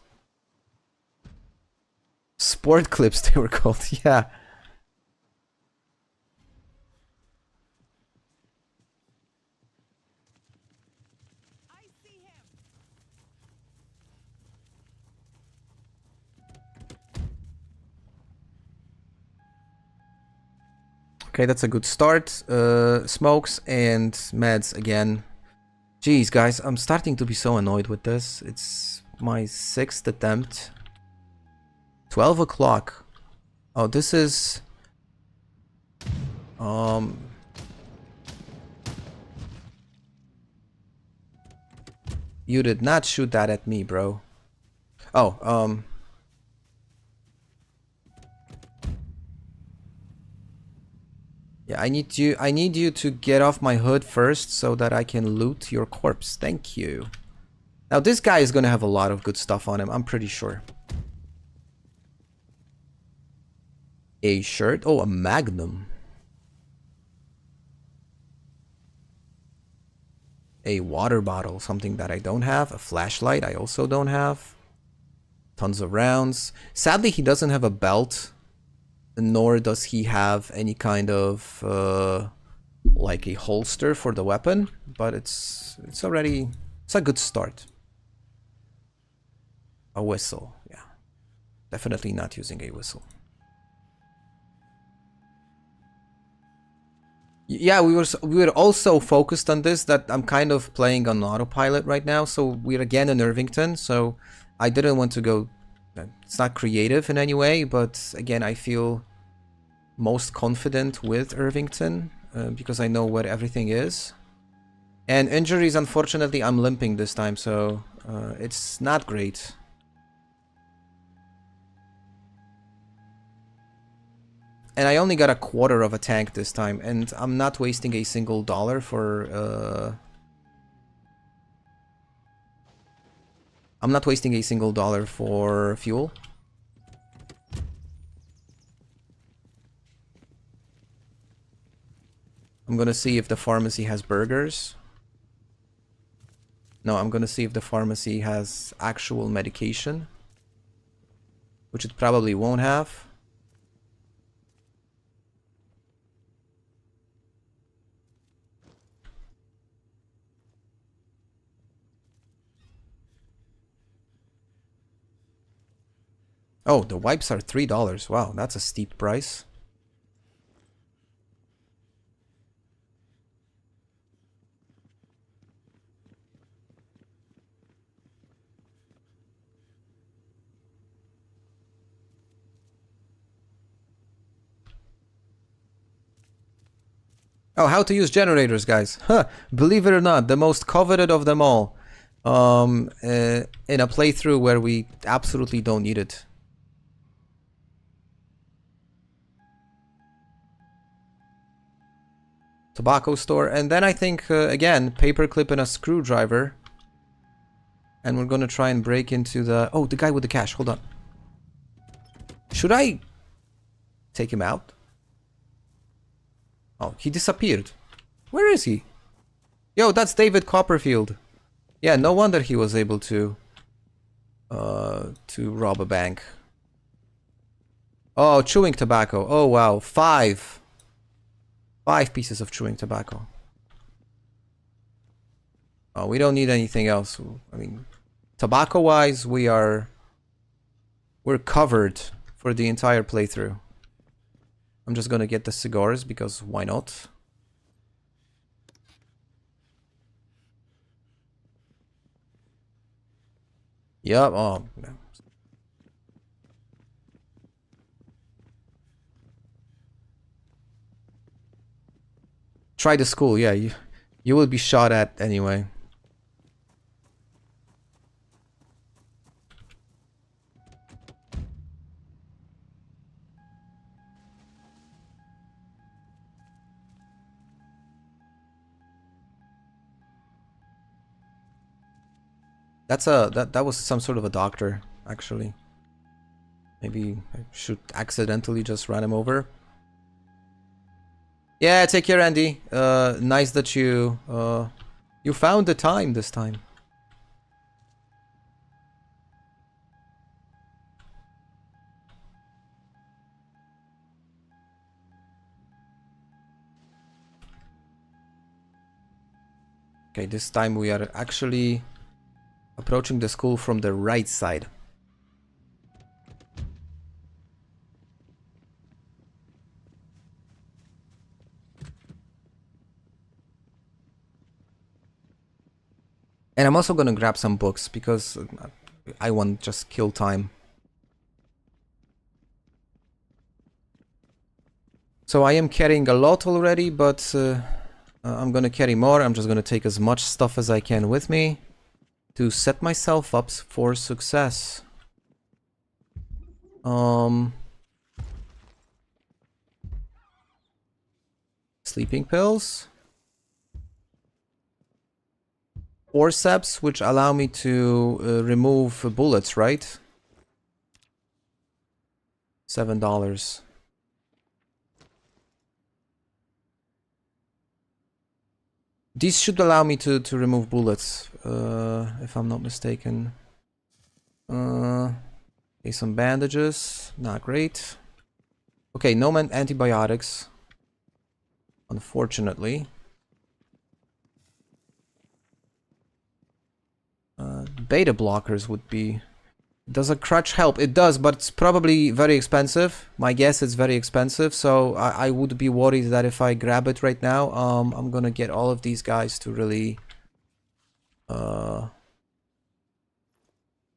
Sport clips, they were called. Yeah. Okay, that's a good start. Smokes and meds again. Jeez, guys, I'm starting to be so annoyed with this. It's my 6th attempt. 12 o'clock. Oh, this is... You did not shoot that at me, bro. Oh, yeah, I need you to get off my hood first so that I can loot your corpse. Thank you. Now this guy is gonna have a lot of good stuff on him, I'm pretty sure. A shirt? Oh, a magnum. A water bottle, something that I don't have. A flashlight, I also don't have. Tons of rounds. Sadly, he doesn't have a belt, nor does he have any kind of like a holster for the weapon, but it's already, it's a good start. A whistle, yeah. Definitely not using a whistle. Yeah, we were also focused on this, that I'm kind of playing on autopilot right now. So we're again in Irvington, so I didn't want to go. It's not creative in any way, but again, I feel most confident with Irvington because I know where everything is. And injuries, unfortunately, I'm limping this time, so it's not great. And I only got a quarter of a tank this time, and I'm not wasting a single dollar for... I'm not wasting a single dollar for fuel. I'm gonna see if the pharmacy has burgers. No, I'm gonna see if the pharmacy has actual medication, which it probably won't have. Oh, the wipes are $3. Wow, that's a steep price. Oh, how to use generators, guys. Huh, believe it or not, the most coveted of them all. In a playthrough where we absolutely don't need it. Tobacco store, and then I think, again, paperclip and a screwdriver. And we're gonna try and break into the... Oh, the guy with the cash, hold on. Should I take him out? Oh, he disappeared. Where is he? Yo, that's David Copperfield. Yeah, no wonder he was able to rob a bank. Oh, chewing tobacco. Oh, wow. 5 pieces of chewing tobacco. Oh, we don't need anything else. I mean, tobacco-wise, we're covered for the entire playthrough. I'm just gonna get the cigars because why not? Yep. Oh. Try the school, yeah, you will be shot at anyway. That was some sort of a doctor, actually. Maybe I should accidentally just run him over. Yeah, take care, Andy. Nice that you found the time this time. Okay, this time we are actually approaching the school from the right side. And I'm also gonna grab some books because I want just kill time. So I am carrying a lot already, but I'm gonna carry more. I'm just gonna take as much stuff as I can with me to set myself up for success. Sleeping pills. Forceps, which allow me to remove bullets, right? $7. These should allow me to remove bullets, if I'm not mistaken. Okay, some bandages, not great. Okay, no antibiotics, unfortunately. Beta blockers would be... Does a crutch help? It does, but it's probably very expensive. My guess it's very expensive, so I would be worried that if I grab it right now, I'm gonna get all of these guys to really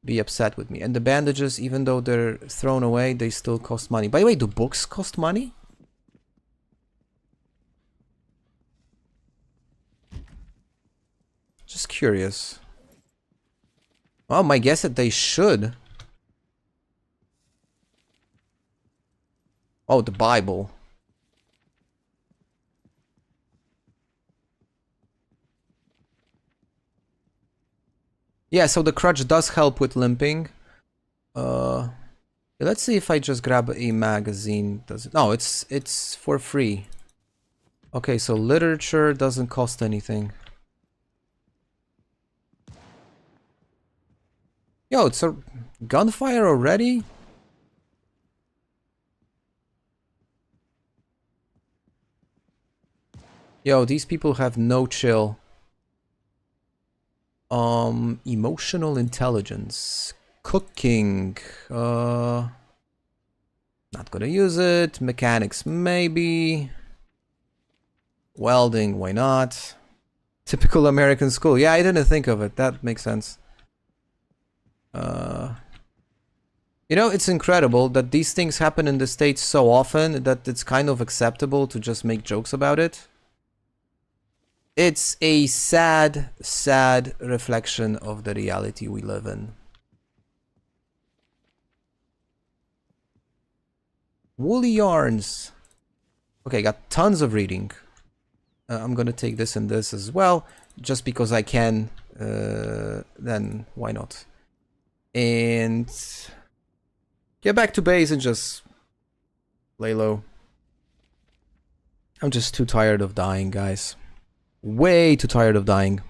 be upset with me. And the bandages, even though they're thrown away, they still cost money. By the way, do books cost money? Just curious. Well, my guess that they should. Oh, the Bible. Yeah, so the crutch does help with limping. Let's see if I just grab a magazine. Does it? No, it's for free. Okay, so literature doesn't cost anything. Yo, it's a gunfire already? Yo, these people have no chill. Emotional intelligence. Cooking. Not gonna use it. Mechanics, maybe. Welding, why not? Typical American school. Yeah, I didn't think of it. That makes sense. You know, it's incredible that these things happen in the States so often that it's kind of acceptable to just make jokes about it. It's a sad, sad reflection of the reality we live in. Woolly yarns. Okay, got tons of reading. I'm gonna take this and this as well, just because I can. Then why not? And get back to base and just lay low. I'm just too tired of dying, guys. Way too tired of dying.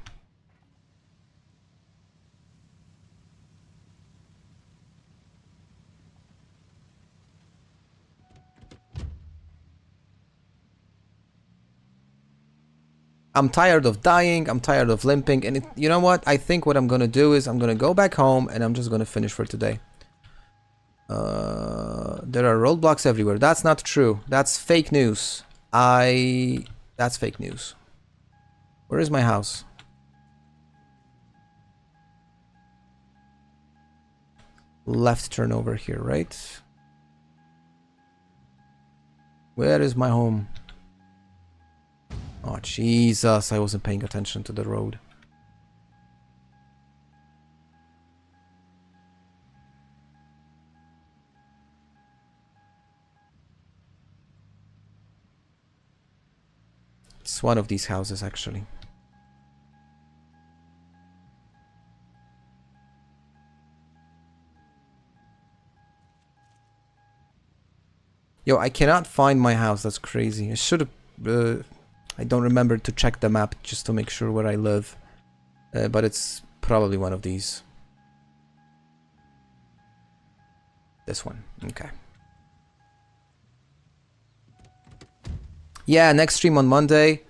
I'm tired of dying, I'm tired of limping, and you know what? I think what I'm gonna do is I'm gonna go back home and I'm just gonna finish for today. There are roadblocks everywhere. That's not true. That's fake news. That's fake news. Where is my house? Left turn over here, right? Where is my home? Oh, Jesus, I wasn't paying attention to the road. It's one of these houses, actually. Yo, I cannot find my house. That's crazy. I should have... I don't remember to check the map just to make sure where I live. But it's probably one of these. This one. Okay. Yeah, next stream on Monday.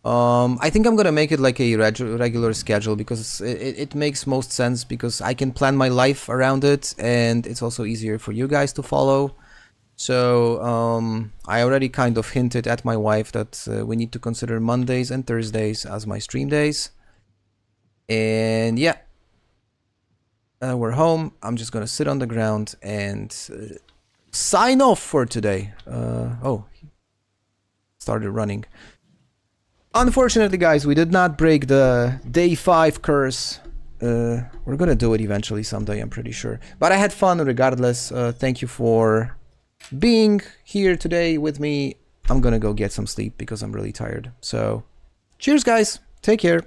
I think I'm gonna make it like a regular schedule because it makes most sense because I can plan my life around it and it's also easier for you guys to follow. So I already kind of hinted at my wife that we need to consider Mondays and Thursdays as my stream days. And yeah, we're home. I'm just gonna sit on the ground and sign off for today. Oh, started running. Unfortunately, guys, we did not break the day 5 curse. We're gonna do it eventually someday, I'm pretty sure. But I had fun regardless. Thank you for being here today with me. I'm gonna go get some sleep because I'm really tired. So, cheers, guys. Take care.